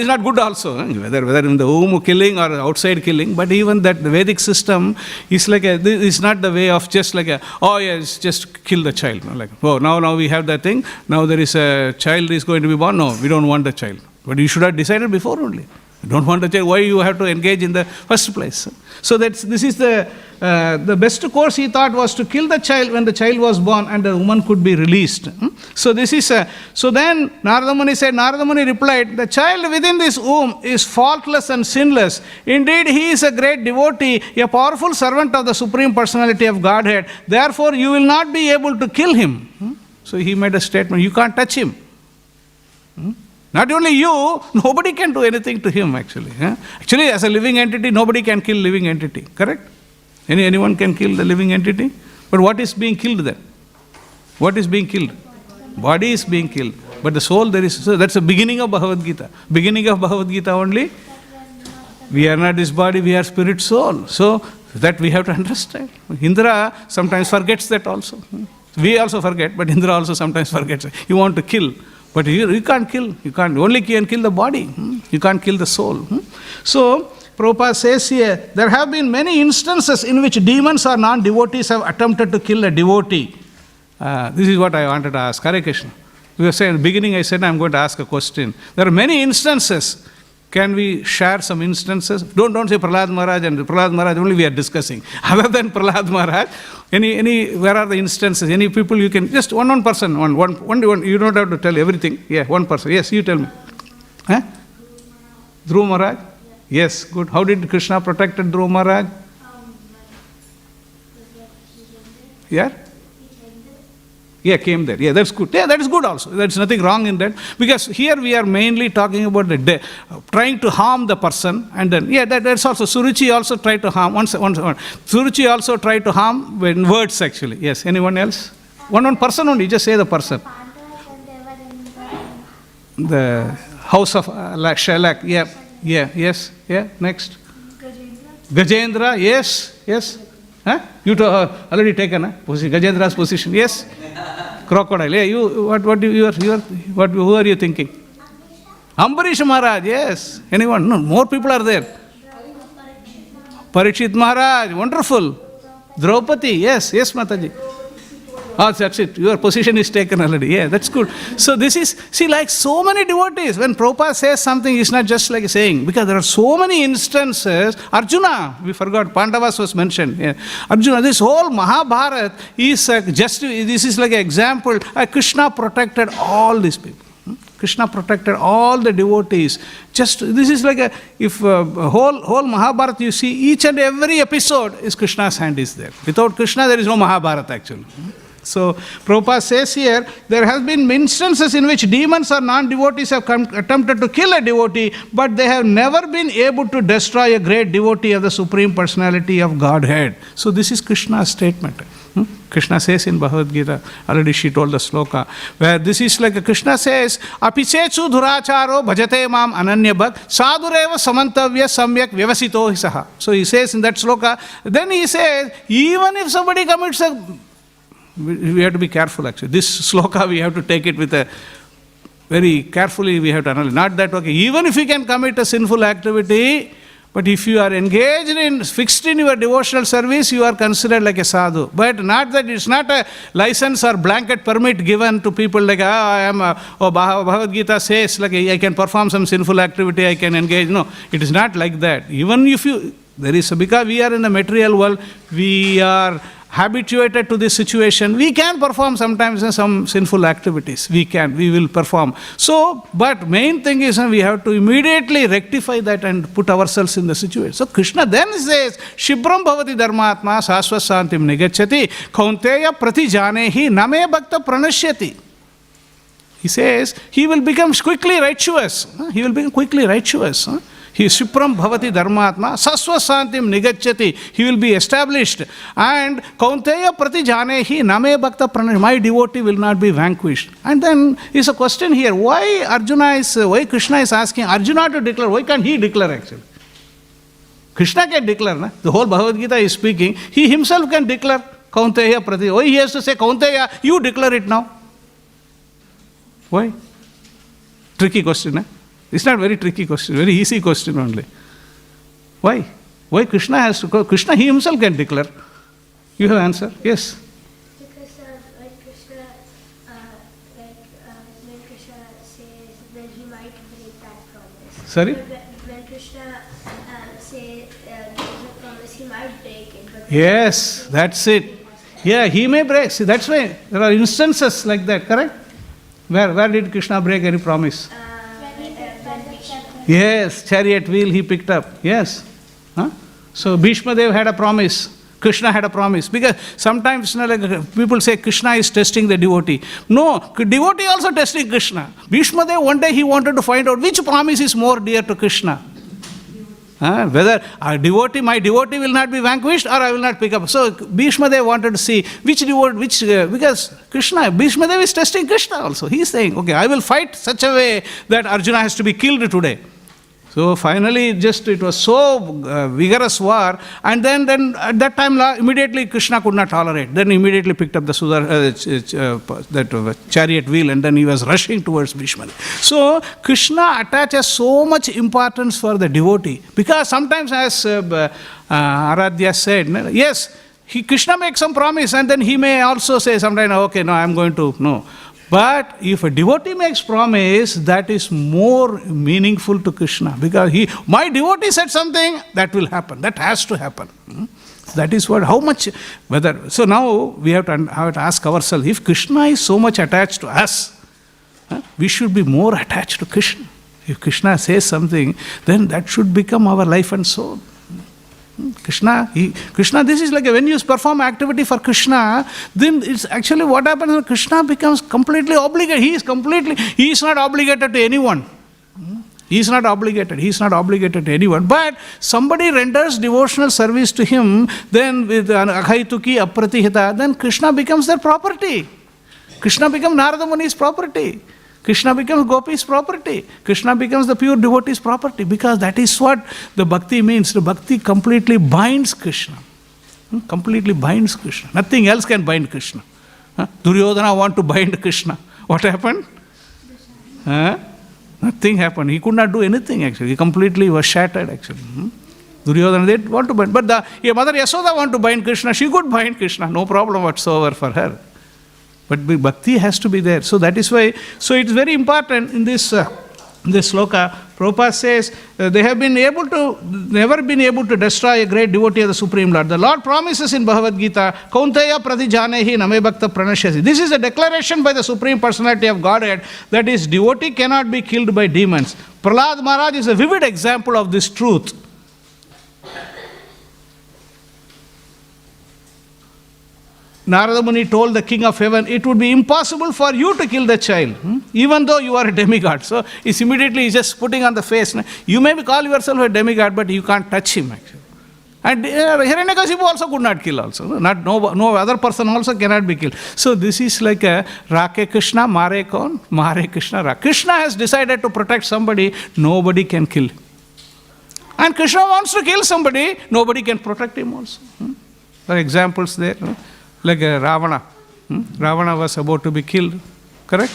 not good also, whether in the womb killing or outside killing. But even that the Vedic system is like it's not the way of just like it's just kill the child. Like now we have that thing. Now there is a child is going to be born. No, we don't want the child. But you should have decided before only. You don't want the child. Why you have to engage in the first place? So this is the best course he thought was to kill the child when the child was born and the woman could be released. So this is so then Narada Muni replied, the child within this womb is faultless and sinless. Indeed, he is a great devotee, a powerful servant of the Supreme Personality of Godhead. Therefore, you will not be able to kill him. So he made a statement, you can't touch him. Not only you, nobody can do anything to him actually. Actually, as a living entity, nobody can kill living entity. Correct? Anyone can kill the living entity? But what is being killed then? What is being killed? Body is being killed. But the soul, so that's the beginning of Bhagavad Gita. Beginning of Bhagavad Gita only. We are not this body, we are spirit soul. So that we have to understand. Indra sometimes forgets that also. We also forget, but Indra also sometimes forgets. You want to kill. But you can't kill. You only can kill the body. You can't kill the soul. So, Prabhupada says here, there have been many instances in which demons or non-devotees have attempted to kill a devotee. This is what I wanted to ask. Hare Krishna. We were saying, in the beginning I said I'm going to ask a question. There are many instances. Can we share some instances? Don't say Prahlad Maharaj and Prahlad Maharaj only we are discussing. Other than Prahlad Maharaj, where are the instances? Any people you can, just one person, one, you don't have to tell everything. Yeah, one person. Yes, you tell me. Dhruva Maharaj? Yes, good. How did Krishna protect Dhruva Maharaj? Yeah? Yeah, came there. Yeah, that's good. Yeah, that is good also. There's nothing wrong in that. Because here we are mainly talking about trying to harm the person. And then, that's also, Suruchi also tried to harm. Suruchi also tried to harm in words actually. Yes, anyone else? One person only, just say the person. The house of Shalak. Yes. Next. Gajendra, yes. You already taken Gajendra's position. Yes. Crocodile. Yeah, who are you thinking? Ambarish Maharaj. Yes. Anyone? No. More people are there. Parikshit Maharaj. Wonderful. Draupadi. Yes, Mataji. That's it. Your position is taken already. Yeah, that's good. So this is, like so many devotees, when Prabhupada says something, it's not just like saying, because there are so many instances. Arjuna, we forgot, Pandavas was mentioned. Yeah. Arjuna, this whole Mahabharata is this is like an example. Krishna protected all these people. Krishna protected all the devotees. This is like whole Mahabharata, you see, each and every episode is Krishna's hand is there. Without Krishna, there is no Mahabharata actually. So, Prabhupada says here, there have been instances in which demons or non-devotees have attempted to kill a devotee, but they have never been able to destroy a great devotee of the Supreme Personality of Godhead. So, this is Krishna's statement. Krishna says in Bhagavad Gita, already she told the sloka, where this is like Krishna says, Apichechu dhuracharo bhajate mam ananya bhak sadhureva samantavya samyak vyavasito hisaha. So he says in that sloka, then he says, even if somebody commits we have to be careful actually. This sloka we have to take it with very carefully we have to analyze. Not that, even if you can commit a sinful activity, but if you are engaged fixed in your devotional service, you are considered like a sadhu. But not that it's not a license or blanket permit given to people like, Bhagavad Gita says, like I can perform some sinful activity, I can engage. No, it is not like that. Even if because we are in the material world, we are habituated to this situation, we can perform sometimes some sinful activities. We will perform. So, but main thing is we have to immediately rectify that and put ourselves in the situation. So, Krishna then says, Shibram bhavati dharmatma sasvasantim nigacchati kaunteya prati janehi name bhakta pranashyati. He says, he will become quickly righteous. He will become quickly righteous. He is Shipram Bhavati Dharmatma, Sasva Santim Nigachyati. He will be established. And Kaunteya Prati Janehi Name Bhakta Pranash. My devotee will not be vanquished. And then is a question here. Why Krishna is asking Arjuna to declare? Why can't he declare actually? Krishna can declare. Na? The whole Bhagavad Gita is speaking. He himself can declare Kaunteya Prati. Why he has to say Kaunteya, you declare it now? Why? Tricky question, eh? It's not very tricky question, very easy question only. Why? Why Krishna has to go? Krishna, he himself can declare. You have answer? Yes. Because when Krishna, when Krishna says, then he might break that promise. Sorry? When Krishna says gives a promise, he might break it. But Yes, that's it. Yeah, he may break. See, that's why there are instances like that, correct? Where did Krishna break any promise? Yes, chariot wheel he picked up. Yes. Huh? So Bhishma Dev had a promise. Krishna had a promise. Because sometimes people say Krishna is testing the devotee. No, devotee also testing Krishna. Bhishma Dev one day he wanted to find out which promise is more dear to Krishna. Whether my devotee will not be vanquished or I will not pick up. So Bhishma Dev wanted to see because Bhishma Dev is testing Krishna also. He is saying, okay, I will fight such a way that Arjuna has to be killed today. So finally, it was so vigorous war, and then at that time immediately Krishna could not tolerate. Then immediately picked up the that chariot wheel, and then he was rushing towards Bhishma. So Krishna attaches so much importance for the devotee, because sometimes, as Aradhya said, yes, Krishna makes some promise, and then he may also say sometimes, okay, no, I am going to, no. But if a devotee makes promise, that is more meaningful to Krishna, because my devotee said something, that will happen. That has to happen. That is what, how much, whether, so now we have to ask ourselves, if Krishna is so much attached to us, we should be more attached to Krishna. If Krishna says something, then that should become our life and soul. Krishna, this is like when you perform activity for Krishna, then it's actually what happens, Krishna becomes completely obligated. He is not obligated to anyone. He is not obligated to anyone. But somebody renders devotional service to him, then with Akhaituki Apratihita, then Krishna becomes their property. Krishna becomes Narada Muni's property. Krishna becomes Gopi's property. Krishna becomes the pure devotee's property, because that is what the bhakti means. The bhakti completely binds Krishna. Completely binds Krishna. Nothing else can bind Krishna. Duryodhana want to bind Krishna. What happened? Nothing happened. He could not do anything actually. He completely was shattered actually. Duryodhana did want to bind. But Mother Yasoda want to bind Krishna. She could bind Krishna. No problem whatsoever for her. But bhakti has to be there. So that is why, so it's very important in this sloka. Prabhupada says, they have never been able to destroy a great devotee of the Supreme Lord. The Lord promises in Bhagavad Gita, Kaunteya Prati Janehi Name Bhakta Pranashyasi. This is a declaration by the Supreme Personality of Godhead that his devotee cannot be killed by demons. Prahlad Maharaj is a vivid example of this truth. Narada Muni told the king of heaven, it would be impossible for you to kill the child, even though you are a demigod. So it's immediately just putting on the face. You may call yourself a demigod, but you can't touch him actually. And Hiranyakasipu also could not kill also. No other person also cannot be killed. So this is like a Rake Krishna, Mare Kaun, Mare Krishna, Rake. Krishna has decided to protect somebody, nobody can kill. And Krishna wants to kill somebody, nobody can protect him also. There are examples there. Like Ravana. Ravana was about to be killed. Correct?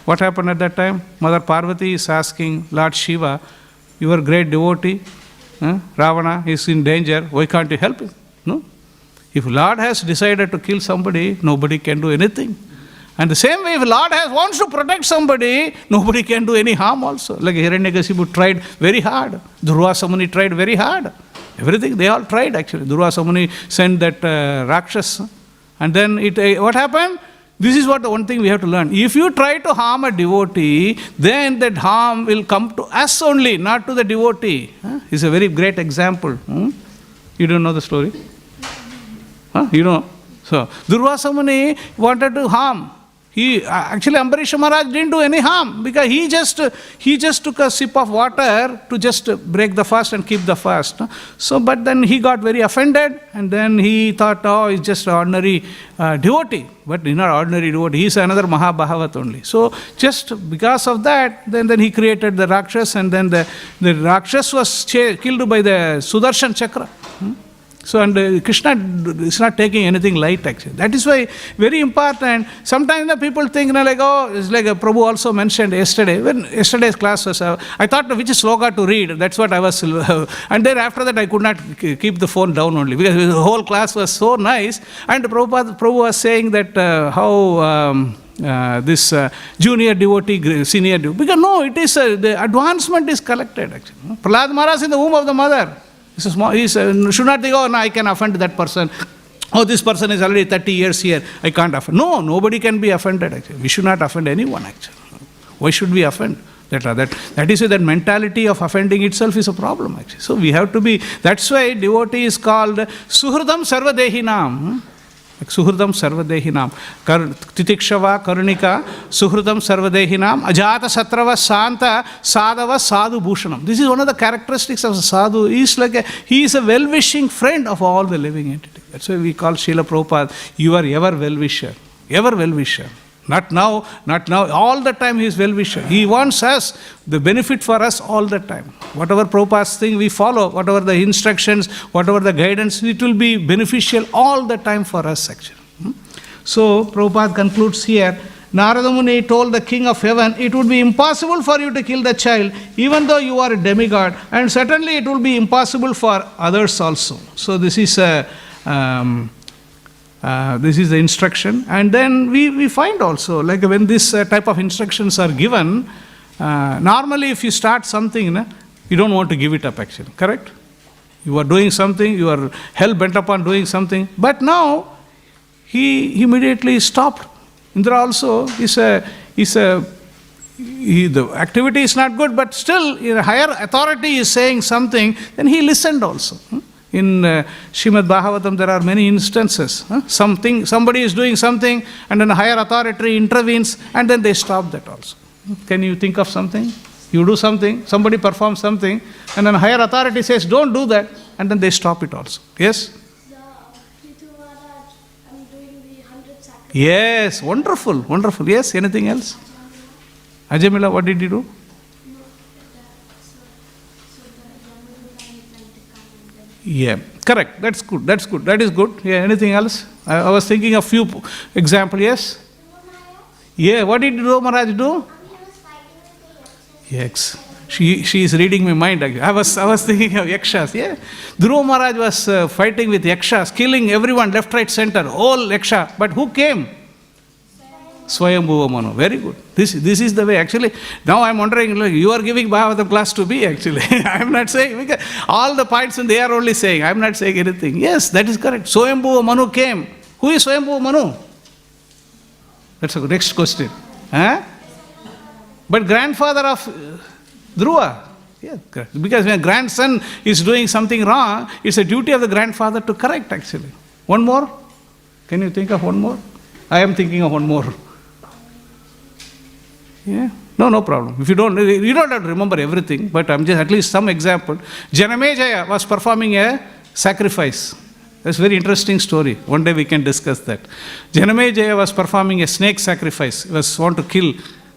What happened at that time? Mother Parvati is asking Lord Shiva, your great devotee, Ravana is in danger. Why can't you help him? No? If Lord has decided to kill somebody, nobody can do anything. And the same way, if Lord wants to protect somebody, nobody can do any harm also. Like Hiranyakasipu tried very hard. Durvasa Muni tried very hard. Everything, they all tried actually. Durvasa Muni sent that Rakshas. And then what happened? This is what the one thing we have to learn. If you try to harm a devotee, then that harm will come to us only, not to the devotee. It's a very great example. You don't know the story? You know. So, Durvasa Muni wanted to harm Actually Ambarish Maharaj didn't do any harm because he just took a sip of water to just break the fast and keep the fast. So, but then he got very offended and then he thought, oh, he's just an ordinary devotee. But he's not ordinary devotee, he's another Mahabhagavat only. So, just because of that, then he created the Rakshas and then the Rakshas was killed by the Sudarshan Chakra. So, and Krishna is not taking anything light actually. That is why very important. Sometimes the people think like, oh, it's like Prabhu also mentioned yesterday. When yesterday's class was, I thought which sloka to read. That's what I was, and then after that I could not keep the phone down only because the whole class was so nice. And Prabhu was saying that how this junior devotee, senior devotee. Because no, it is the advancement is collected actually. Prahlad Maharaj is in the womb of the mother. He should not think, oh, no, I can offend that person. Oh, this person is already 30 years here. I can't offend. No, nobody can be offended actually. We should not offend anyone actually. Why should we offend? That is why that mentality of offending itself is a problem actually. So we have to be, that's why devotee is called Suhridam Sarvadehinam. Suhridam Sarvadehinam. Titikshava Karunika Suhridam Sarvadehinam Ajata Satrava Santa Sadhava Sadhu Bhushanam. This is one of the characteristics of the sadhu. He is a well-wishing friend of all the living entities. That's why we call Srila Prabhupada, you are ever well-wisher. Ever well-wisher. Not now, all the time he is well-wisher. He wants us, the benefit for us all the time. Whatever Prabhupada's thing we follow, whatever the instructions, whatever the guidance, it will be beneficial all the time for us actually. So, Prabhupada concludes here, Narada Muni told the king of heaven, it would be impossible for you to kill the child, even though you are a demigod, and certainly it will be impossible for others also. So, this is the instruction. And then we find also, like when this type of instructions are given, normally if you start something, you don't want to give it up actually, correct? You are doing something, you are hell-bent upon doing something, but now he immediately stopped. Indra also the activity is not good, but still a higher authority is saying something, then he listened also. In Śrīmad Bhāgavatam, there are many instances. Somebody is doing something, and then a higher authority intervenes, and then they stop that also. Can you think of something? You do something, somebody performs something, and then a higher authority says, don't do that, and then they stop it also. Yes? Doing the 100 sacrifices. Yes, wonderful. Yes, anything else? Ajamila, what did you do? Yeah, correct. That's good. That is good. Yeah, anything else? I was thinking of few example. Yes? Yeah, what did Dhruva Maharaj do? Yes. She is reading my mind. I was thinking of Yakshas. Yeah. Dhruva Maharaj was fighting with Yakshas, killing everyone left, right, center, all Yaksha. But who came? Swayambhuva Manu. Very good. This is the way. Actually, now I am wondering, like, you are giving Bhagavatam class to me actually. I am not saying, because all the points they are only saying. I am not saying anything. Yes, that is correct. Swayambhuva Manu came. Who is Swayambhuva Manu? That's the next question. Huh? But grandfather of Dhruva. Yeah, correct. Because when a grandson is doing something wrong, it's a duty of the grandfather to correct actually. One more? Can you think of one more? I am thinking of one more. Yeah, no problem. If you don't have to remember everything, but I'm just at least some example. Janamejaya was performing a sacrifice. That's a very interesting story. One day we can discuss that. Janamejaya was performing a snake sacrifice. He was want to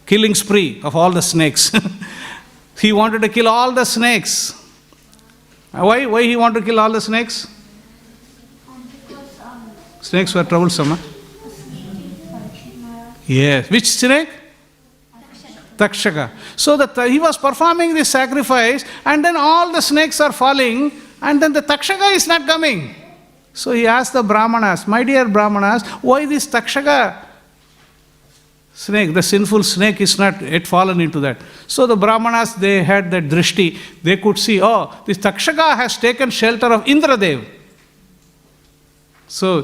killing spree of all the snakes. He wanted to kill all the snakes. Why he wanted to kill all the snakes? Snakes were troublesome. Huh? Yes. Which snake? Takshaka. So he was performing this sacrifice, and then all the snakes are falling, and then the Takshaka is not coming. So he asked the Brahmanas, my dear Brahmanas, why this Takshaka snake, the sinful snake, is not yet fallen into that? So the Brahmanas, they had that drishti. They could see, oh, this Takshaka has taken shelter of Indradev. So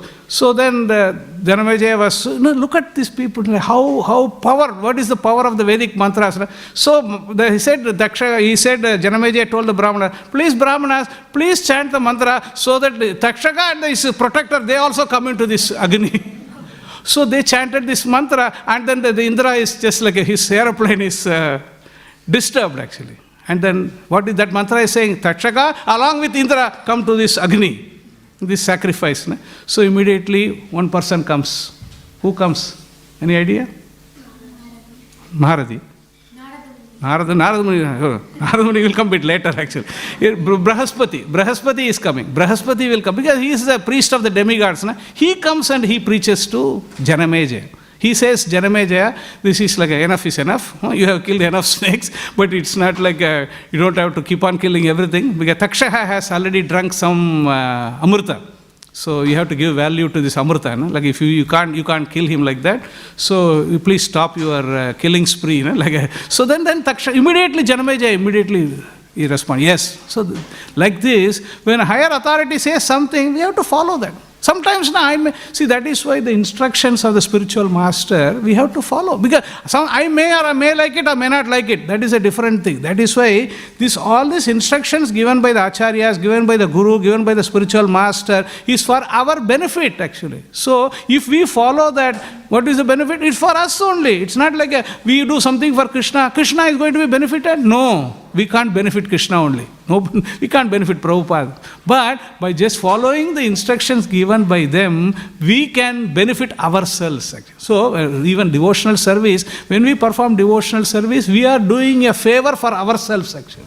then the Janamejaya was, look at these people, how power, what is the power of the Vedic mantras? So he said, Janamejaya told the Brahmana, please Brahmanas, please chant the mantra so that the Takshaka and his protector, they also come into this Agni. So they chanted this mantra, and then the Indra is just like his aeroplane is disturbed actually. And then what is that mantra is saying? Takshaka, along with Indra, come to this Agni, this sacrifice. No? So immediately one person comes. Who comes? Any idea? Maharadi. Narada Muni will come a bit later actually. Brahaspati is coming. Brahaspati will come because he is the priest of the demigods. Na? He comes and he preaches to Janamejaya. He says, Janamejaya, this is like enough is enough. You have killed enough snakes, but it's not like you don't have to keep on killing everything because Takshaha has already drunk some amrita. So you have to give value to this amrita. No? Like if you can't kill him like that. So you please stop your killing spree. No? So then Taksha immediately Janamejaya he responds, yes. So like this, when a higher authority says something, we have to follow that. Sometimes that is why the instructions of the spiritual master we have to follow. Because I may like it or may not like it. That is a different thing. That is why all these instructions given by the acharyas, given by the guru, given by the spiritual master is for our benefit actually. So if we follow that, what is the benefit? It's for us only. It's not like we do something for Krishna. Krishna is going to be benefited? No. We can't benefit Krishna only. No, we can't benefit Prabhupada. But by just following the instructions given by them, we can benefit ourselves. Actually. So even devotional service, when we perform devotional service, we are doing a favor for ourselves actually.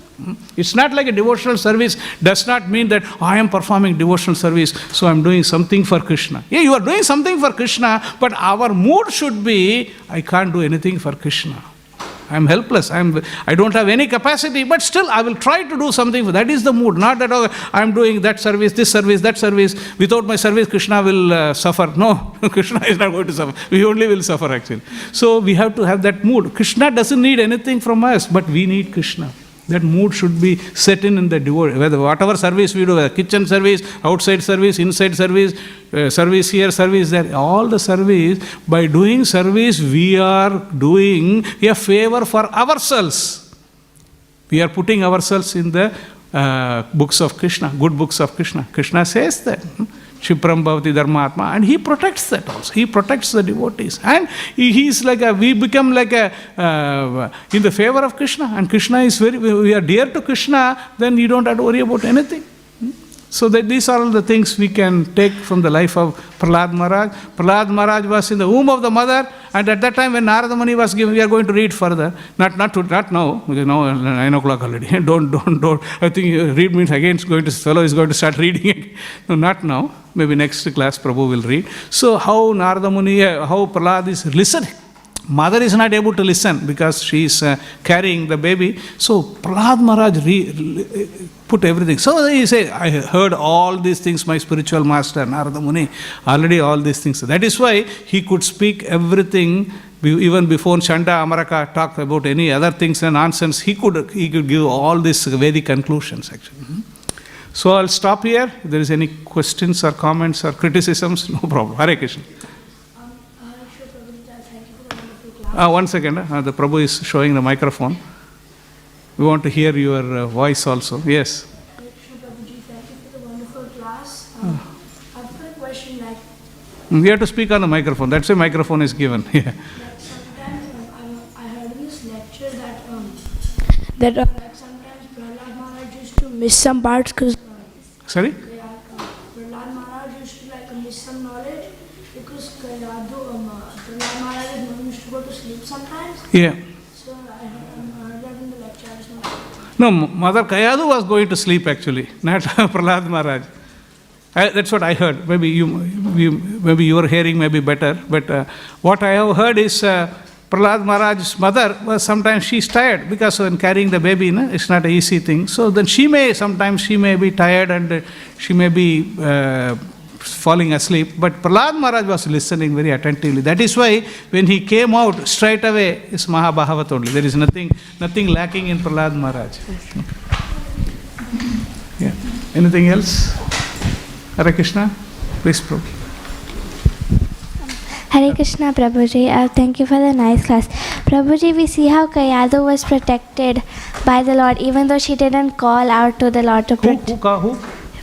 It's not like a devotional service does not mean that I am performing devotional service, so I am doing something for Krishna. Yeah, you are doing something for Krishna, but our mood should be, I can't do anything for Krishna. I am helpless. I don't have any capacity, but still I will try to do something. That is the mood. Not that I am doing that service, this service, that service. Without my service, Krishna will suffer. No, Krishna is not going to suffer. We only will suffer actually. So we have to have that mood. Krishna doesn't need anything from us, but we need Krishna. That mood should be set in the devotee. Whatever service we do, whether kitchen service, outside service, inside service, service here, service there, all the service, by doing service, we are doing a favor for ourselves. We are putting ourselves in the books of Krishna, good books of Krishna. Krishna says that. Shipram Bhavati Dharmatma, and he protects that also. He protects the devotees. And he is like we become like in the favor of Krishna. And Krishna is we are dear to Krishna, then you don't have to worry about anything. So that these are all the things we can take from the life of Prahlad Maharaj. Prahlad Maharaj was in the womb of the mother, and at that time when Narada Muni was given, we are going to read further. Not now, because now 9 o'clock already. Don't. I think read means again fellow is going to start reading it. No, not now. Maybe next class Prabhu will read. So how Narada Muni, how Prahlad is listening. Mother is not able to listen because she is carrying the baby. So Prahlad Maharaj put everything. So he said, I heard all these things, my spiritual master, Narada Muni, already all these things. That is why he could speak everything, even before Chanda Amaraka talked about any other things and nonsense, he could give all these Vedic conclusions actually. So I'll stop here. If there is any questions or comments or criticisms, no problem. Hare Krishna. One second. The Prabhu is showing the microphone. We want to hear your voice also. Yes. Prabhuji, thank you for the wonderful class. I've got a question like... We have to speak on the microphone. That's why microphone is given. Yeah. Like sometimes I heard in this lecture that sometimes Prahlad Maharaj used to miss some parts because... Sorry? Prahlad Maharaj used to miss some knowledge because Prahlad Maharaj used to go to sleep sometimes. Yeah. So I heard that in the lecture. No, Mother Kayadu was going to sleep actually, not Prahlad Maharaj. That's what I heard. Maybe your hearing may be better. But what I have heard is Prahlad Maharaj's mother was sometimes she's tired because when carrying the baby, it's not an easy thing. So then sometimes she may be tired and she may be falling asleep. But Prahlad Maharaj was listening very attentively. That is why when he came out straight away, it's Mahabhagavat only. There is nothing lacking in Prahlad Maharaj. Yeah. Anything else? Hare Krishna. Please, Prabhu. Hare Krishna, Prabhuji. Thank you for the nice class. Prabhuji, we see how Kayadu was protected by the Lord, even though she didn't call out to the Lord to protect. Who?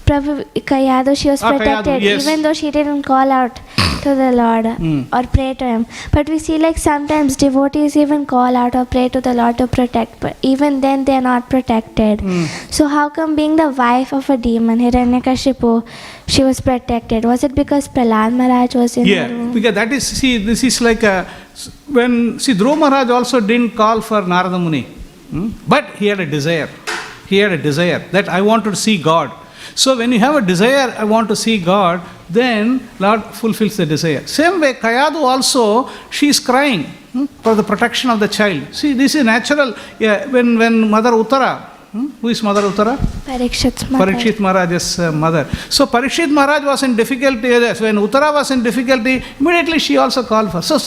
Prabhu, Kayadu, she was protected, Kayadu, yes. even though she didn't call out to the Lord or pray to Him. But we see like sometimes devotees even call out or pray to the Lord to protect, but even then they are not protected. So how come being the wife of a demon, Hiranyakashipu, she was protected? Was it because Prahlad Maharaj was in her womb? Because that is, see, this is like when, see, Dhruva Maharaj also didn't call for Narada Muni, but he had a desire. He had a desire that I want to see God. So when you have a desire, I want to see God, then Lord fulfills the desire. Same way, Kayadu also, she is crying for the protection of the child. See, this is natural. Yeah, when Mother Uttara, who is Mother Uttara? Parikshit's mother. Parikshit Maharaj's mother. So Parikshit Maharaj was in difficulty. So when Uttara was in difficulty, immediately she also called for. So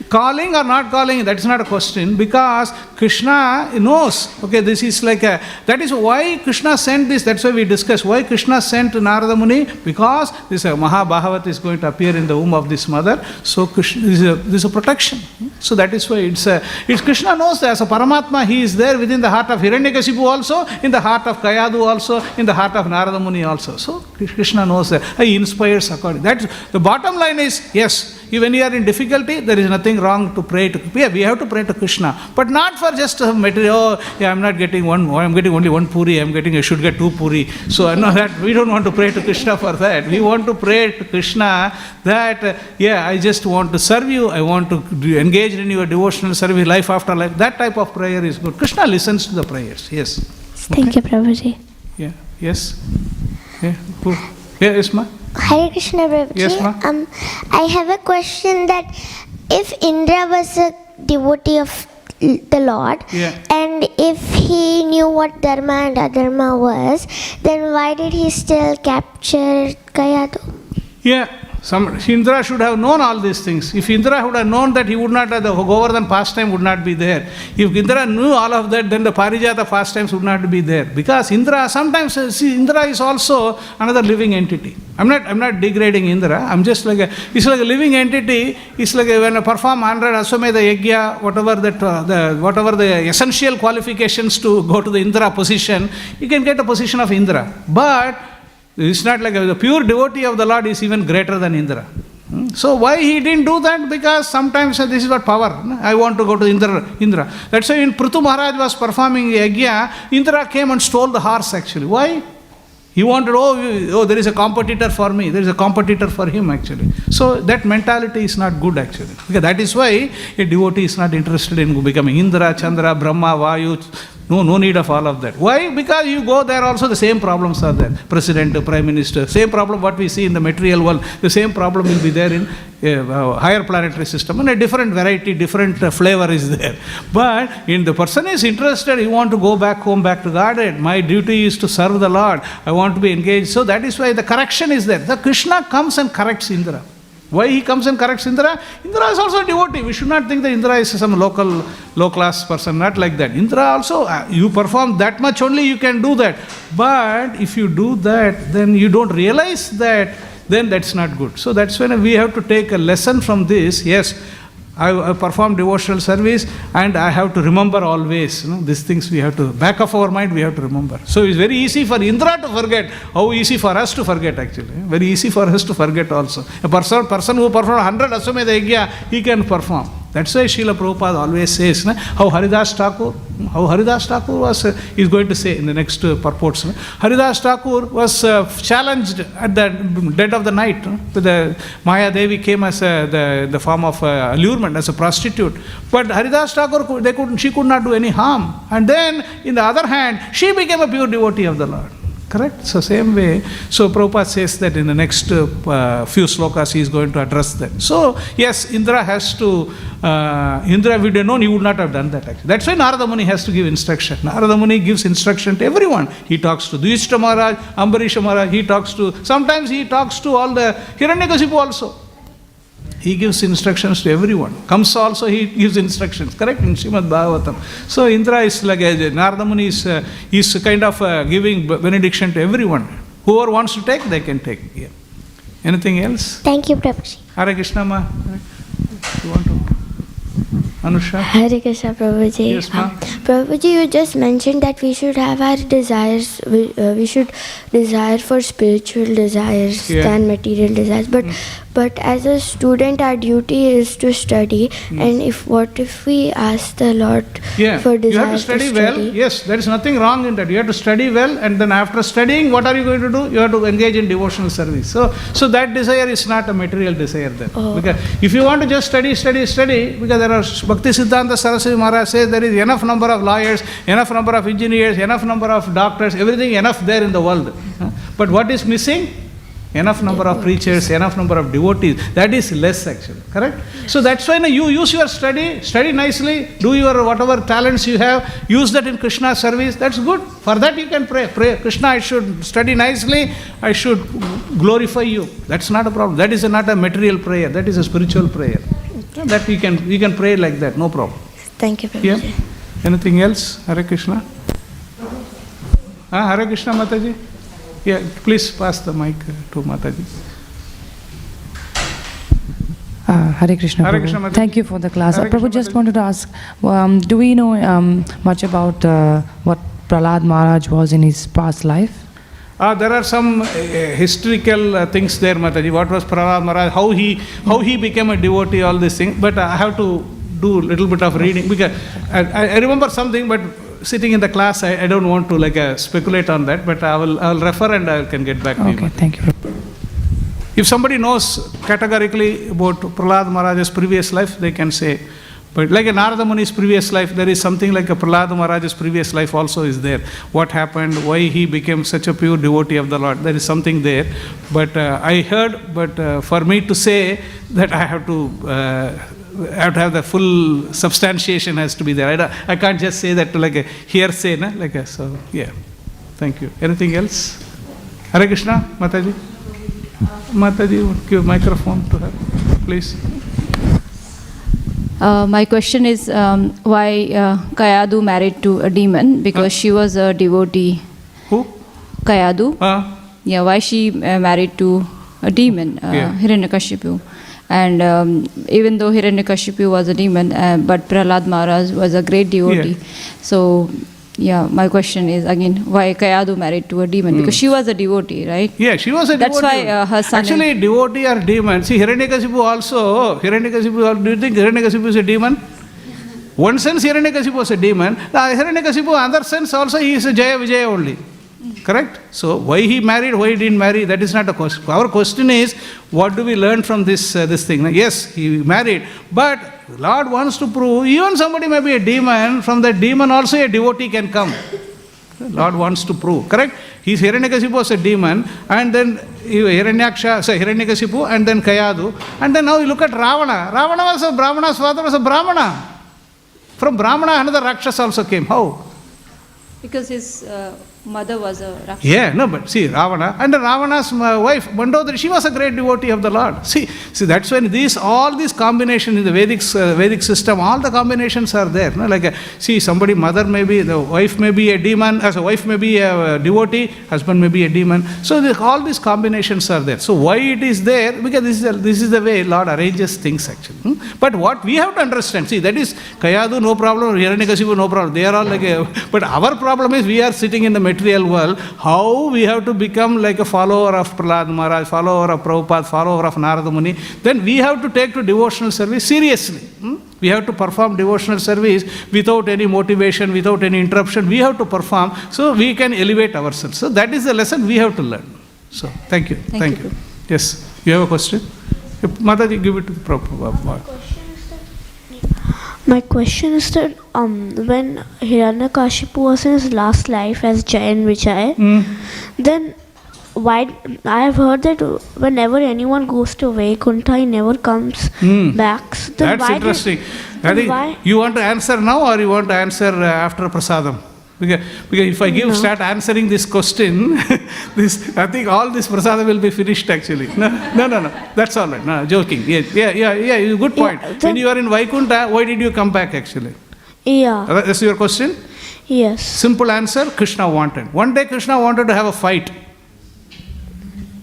calling or not calling, that is not a question, because Krishna knows. Okay, this is like a, that is why Krishna sent this. That's why we discussed why Krishna sent Narada Muni, because this Mahabhagavat is going to appear in the womb of this mother. So Krishna, this is a protection. So that is why it's Krishna knows that as a Paramatma, he is there within the heart of Hiranyakashipu also, in the heart of Kayadu also, in the heart of Narada Muni also. So Krishna knows that. He inspires according. That's the bottom line is, yes, when you are in difficulty, there is nothing wrong to pray to. Yeah, we have to pray to Krishna, but not for just material. Oh, yeah, I'm not getting one. I'm getting only one puri. I should get two puri. So I know that we don't want to pray to Krishna for that. We want to pray to Krishna that yeah, I just want to serve you. I want to engage in your devotional service, life after life. That type of prayer is good. Krishna listens to the prayers. Yes. Thank you, Prabhuji. Yeah. Yes. Yeah. Who? Yeah, yes, ma. Hare Krishna, Prabhuji. Yes, ma. I have a question that if Indra was a devotee of the Lord, and if he knew what dharma and adharma was, then why did he still capture Kayadu? Yeah. Indra should have known all these things. If Indra would have known that, he would not have, the Govardhan pastime would not be there. If Indra knew all of that, then the Parijata pastimes would not be there. Because Indra, sometimes, see, Indra is also another living entity. I'm not degrading Indra. I'm just like it's like a living entity. It's like when I perform 100 Aswamedha Yajna, whatever the essential qualifications to go to the Indra position, you can get a position of Indra. But it's not like the pure devotee of the Lord is even greater than Indra. So why he didn't do that? Because sometimes this is what power. I want to go to Indra. That's why when Prithu Maharaj was performing Yajna, Indra came and stole the horse actually. Why? He wanted, oh, there is a competitor for me. There is a competitor for him actually. So that mentality is not good actually. Because that is why a devotee is not interested in becoming Indra, Chandra, Brahma, Vayu. No need of all of that. Why? Because you go there also, the same problems are there. President, Prime Minister, same problem what we see in the material world, the same problem will be there in higher planetary system, and a different variety, different flavor is there. But in the person is interested, he want to go back home, back to Godhead. My duty is to serve the Lord. I want to be engaged. So that is why the correction is there. The Krishna comes and corrects Indra. Why he comes and corrects Indra? Indra is also a devotee. We should not think that Indra is some local, low-class person, not like that. Indra also, you perform that much only, you can do that. But if you do that, then you don't realize that, then that's not good. So that's when we have to take a lesson from this. Yes, I perform devotional service and I have to remember always. These things we have to, back of our mind we have to remember. So it's very easy for Indra to forget. How easy for us to forget actually. Very easy for us to forget also. A person who performs 100 Aswamedha Yajna, he can perform. That's why Srila Prabhupada always says, how Haridas Thakur was, he's going to say in the next purports. Haridas Thakur was challenged at the dead of the night. The Maya Devi came as the form of allurement, as a prostitute. But Haridas Thakur, she could not do any harm. And then, in the other hand, she became a pure devotee of the Lord. Correct? So same way, so Prabhupada says that in the next few slokas he is going to address that. So yes, Indra has to, Indra would have known, he would not have done that actually. That's why Narada Muni has to give instruction. Narada Muni gives instruction to everyone. He talks to Dhyushta Maharaj, Ambarisha Maharaj, sometimes he talks to all the Hiranyakashipu also. He gives instructions to everyone. Kamsa also he gives instructions, correct? In Śrīmad Bhāgavatam. So Indra is like, Narada Muni is kind of giving benediction to everyone. Whoever wants to take, they can take. Yeah. Anything else? Thank you, Prabhuji. Hare Krishna ma. You want to? Anusha? Hare Krishna, Prabhuji. Yes, ma'am. Prabhuji, you just mentioned that we should have our desires, we should desire for spiritual desires than material desires. But But as a student, our duty is to study. And what if we ask the Lord for desire you have to study well. Yes, there is nothing wrong in that. You have to study well, and then after studying, what are you going to do? You have to engage in devotional service. So that desire is not a material desire then. Because if you want to just study, because there are Bhaktisiddhanta Saraswati Maharaj says there is enough number of lawyers, enough number of engineers, enough number of doctors, everything enough there in the world. But what is missing? Enough number of preachers, enough number of devotees. That is less actually, correct? So that's why you use your study nicely, do your whatever talents you have, use that in Krishna's service. That's good. For that you can pray. Krishna, I should study nicely, I should glorify you. That's not a problem. That is not a material prayer. That is a spiritual prayer. That we can pray like that, no problem. Thank you, Prabhuji. Yeah. Anything else? Hare Krishna. Hare Krishna, Mataji. Yeah, please pass the mic to Mataji. Hare Krishna. Hare Prabhu. Krishna, Mataji. Thank you for the class. Hare Prabhu, Krishna, just Mataji. wanted to ask, do we know much about what Prahlad Maharaj was in his past life? There are some historical things there, Mataji. What was Prahlad Maharaj? How he became a devotee? All these things. But I have to do a little bit of reading because I remember something, but sitting in the class, I don't want to speculate on that. But I will refer and I can get back to you. Okay, thank you. If somebody knows categorically about Prahlad Maharaj's previous life, they can say. But like a Narada Muni's previous life, there is something like a Prahlad Maharaj's previous life also is there. What happened, why he became such a pure devotee of the Lord, there is something there. But I heard, but for me to say that I have to have the full substantiation has to be there. I can't just say that to like a hearsay, so yeah. Thank you. Anything else? Hare Krishna, Mataji. Mataji, give microphone to her, please. My question is why Kayadu married to a demon, because she was a devotee. Who? Kayadu. Yeah, why she married to a demon, Hiranyakashipu. And even though Hiranyakashipu was a demon, but Prahlad Maharaj was a great devotee. Yeah. So, yeah, my question is again, why Kayadu married to a demon? Because she was a devotee, right? Yeah, she was a devotee. That's why her son... Actually, devotee or demon. See, Hiranyakashipu also, do you think Hiranyakashipu is a demon? One sense, Hiranyakashipu was a demon. Hiranyakashipu, other sense also, he is a Jaya Vijaya only. Correct? So, why he married, why he didn't marry, that is not a question. Our question is, what do we learn from this thing? Yes, he married, but Lord wants to prove, even somebody may be a demon, from that demon also a devotee can come. Lord wants to prove, correct? Hiranyakashipu was a demon, and then Hiranyakashipu, and then Kayadu, and then now you look at Ravana. Ravana was a Brahmana's father was a Brahmana. From Brahmana, another Rakshas also came. How? Because his mother was a Rakshasa. Yeah, no, but see, Ravana, and Ravana's wife, Mandodari, she was a great devotee of the Lord. See, that's when all these combinations in the Vedic system, all the combinations are there. No? See, somebody, mother may be, the wife may be a demon, as a wife may be a devotee, husband may be a demon. So all these combinations are there. So why it is there? Because this is the way Lord arranges things actually. But what we have to understand, see, that is Kayadu, no problem, Hiranyakashipu, no problem. They are all but our problem is we are sitting in the material world, how we have to become like a follower of Prahlad Maharaj, follower of Prabhupada, follower of Narada Muni, then we have to take to devotional service seriously. We have to perform devotional service without any motivation, without any interruption. We have to perform so we can elevate ourselves. So that is the lesson we have to learn. So thank you. Thank you. Yes, you have a question? Mataji, give it to Prabhupada. My question is that when Hiranyakashipu was in his last life as Jaya and Vijay, then why? I have heard that whenever anyone goes to Vaikuntha, he never comes back. So that's interesting. You want to answer now or you want to answer after Prasadam? Because if I start answering this question, I think all this prasadam will be finished actually. No. That's all right. No, joking. Yeah. Good point. When you are in Vaikuntha, why did you come back actually? Yeah. That's your question? Yes. Simple answer, Krishna wanted. One day Krishna wanted to have a fight.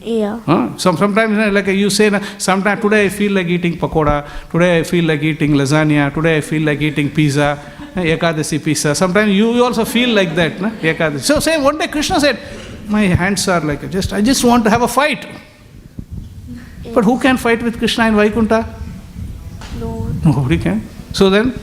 Yeah. Sometimes like you say, sometimes today I feel like eating pakoda, today I feel like eating lasagna, today I feel like eating pizza, Ekadasi pizza. Sometimes you also feel like that. Ekadasi. So say one day Krishna said, my hands are like I just want to have a fight. But who can fight with Krishna in Vaikuntha? No. Nobody can. So then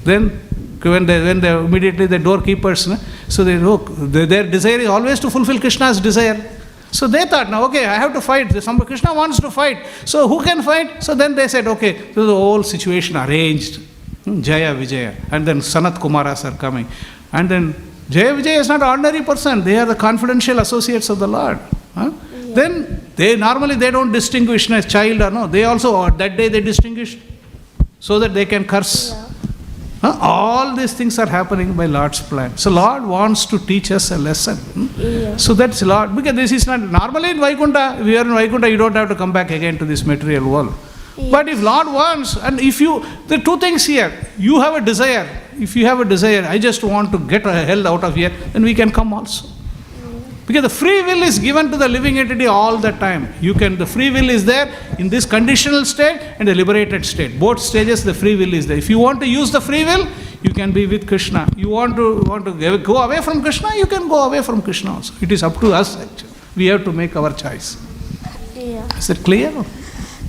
when they immediately the doorkeepers, so they look, their desire is always to fulfill Krishna's desire. So they thought, now okay, I have to fight. Krishna wants to fight. So who can fight? So then they said, okay, so the whole situation arranged. Jaya Vijaya. And then Sanat Kumaras are coming. And then Jaya Vijaya is not an ordinary person. They are the confidential associates of the Lord. Huh? Yeah. Then they don't distinguish as child or no. They also, that day they distinguish so that they can curse. Yeah. All these things are happening by Lord's plan. So Lord wants to teach us a lesson. Yeah. So that's Lord. Because this is not, normally in Vaikuntha, if you are in Vaikuntha, you don't have to come back again to this material world. Yeah. But if Lord wants, and if you, there are two things here. You have a desire. If you have a desire, I just want to get hell out of here, then we can come also. Because the free will is given to the living entity all the time. The free will is there in this conditional state and the liberated state. Both stages the free will is there. If you want to use the free will, you can be with Krishna. You want to go away from Krishna, you can go away from Krishna also. It is up to us actually. We have to make our choice. Yeah. Is that clear?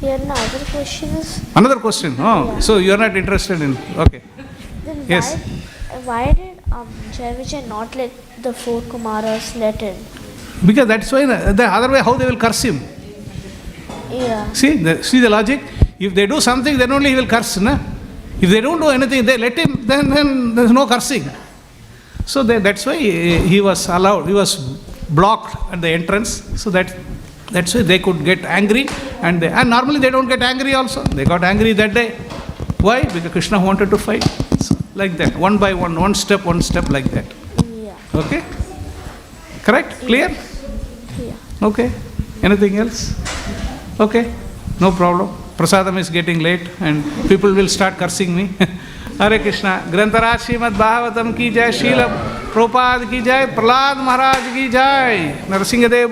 Yeah, another question is... Another question? Oh, yeah. So you are not interested in... Okay. Then yes. Why did Jai Vijay not let the 4 Kumaras let in? Because that's why, the other way, how they will curse him. Yeah. See the logic? If they do something, then only he will curse. Na? If they don't do anything, they let him, then there's no cursing. So that's why he was allowed, he was blocked at the entrance. So that's why they could get angry. And normally they don't get angry also. They got angry that day. Why? Because Krishna wanted to fight. So, like that, one by one, one step like that. Yeah. Okay? Correct? Clear? Yeah. Okay. Anything else? Okay. No problem. Prasadam is getting late and people will start cursing me. Hare Krishna. Grantharaj Śrīmad Bhāgavatam ki jai, Srila Prabhupada ki jai, Prahlad Maharaj ki jai, Narasimha Dev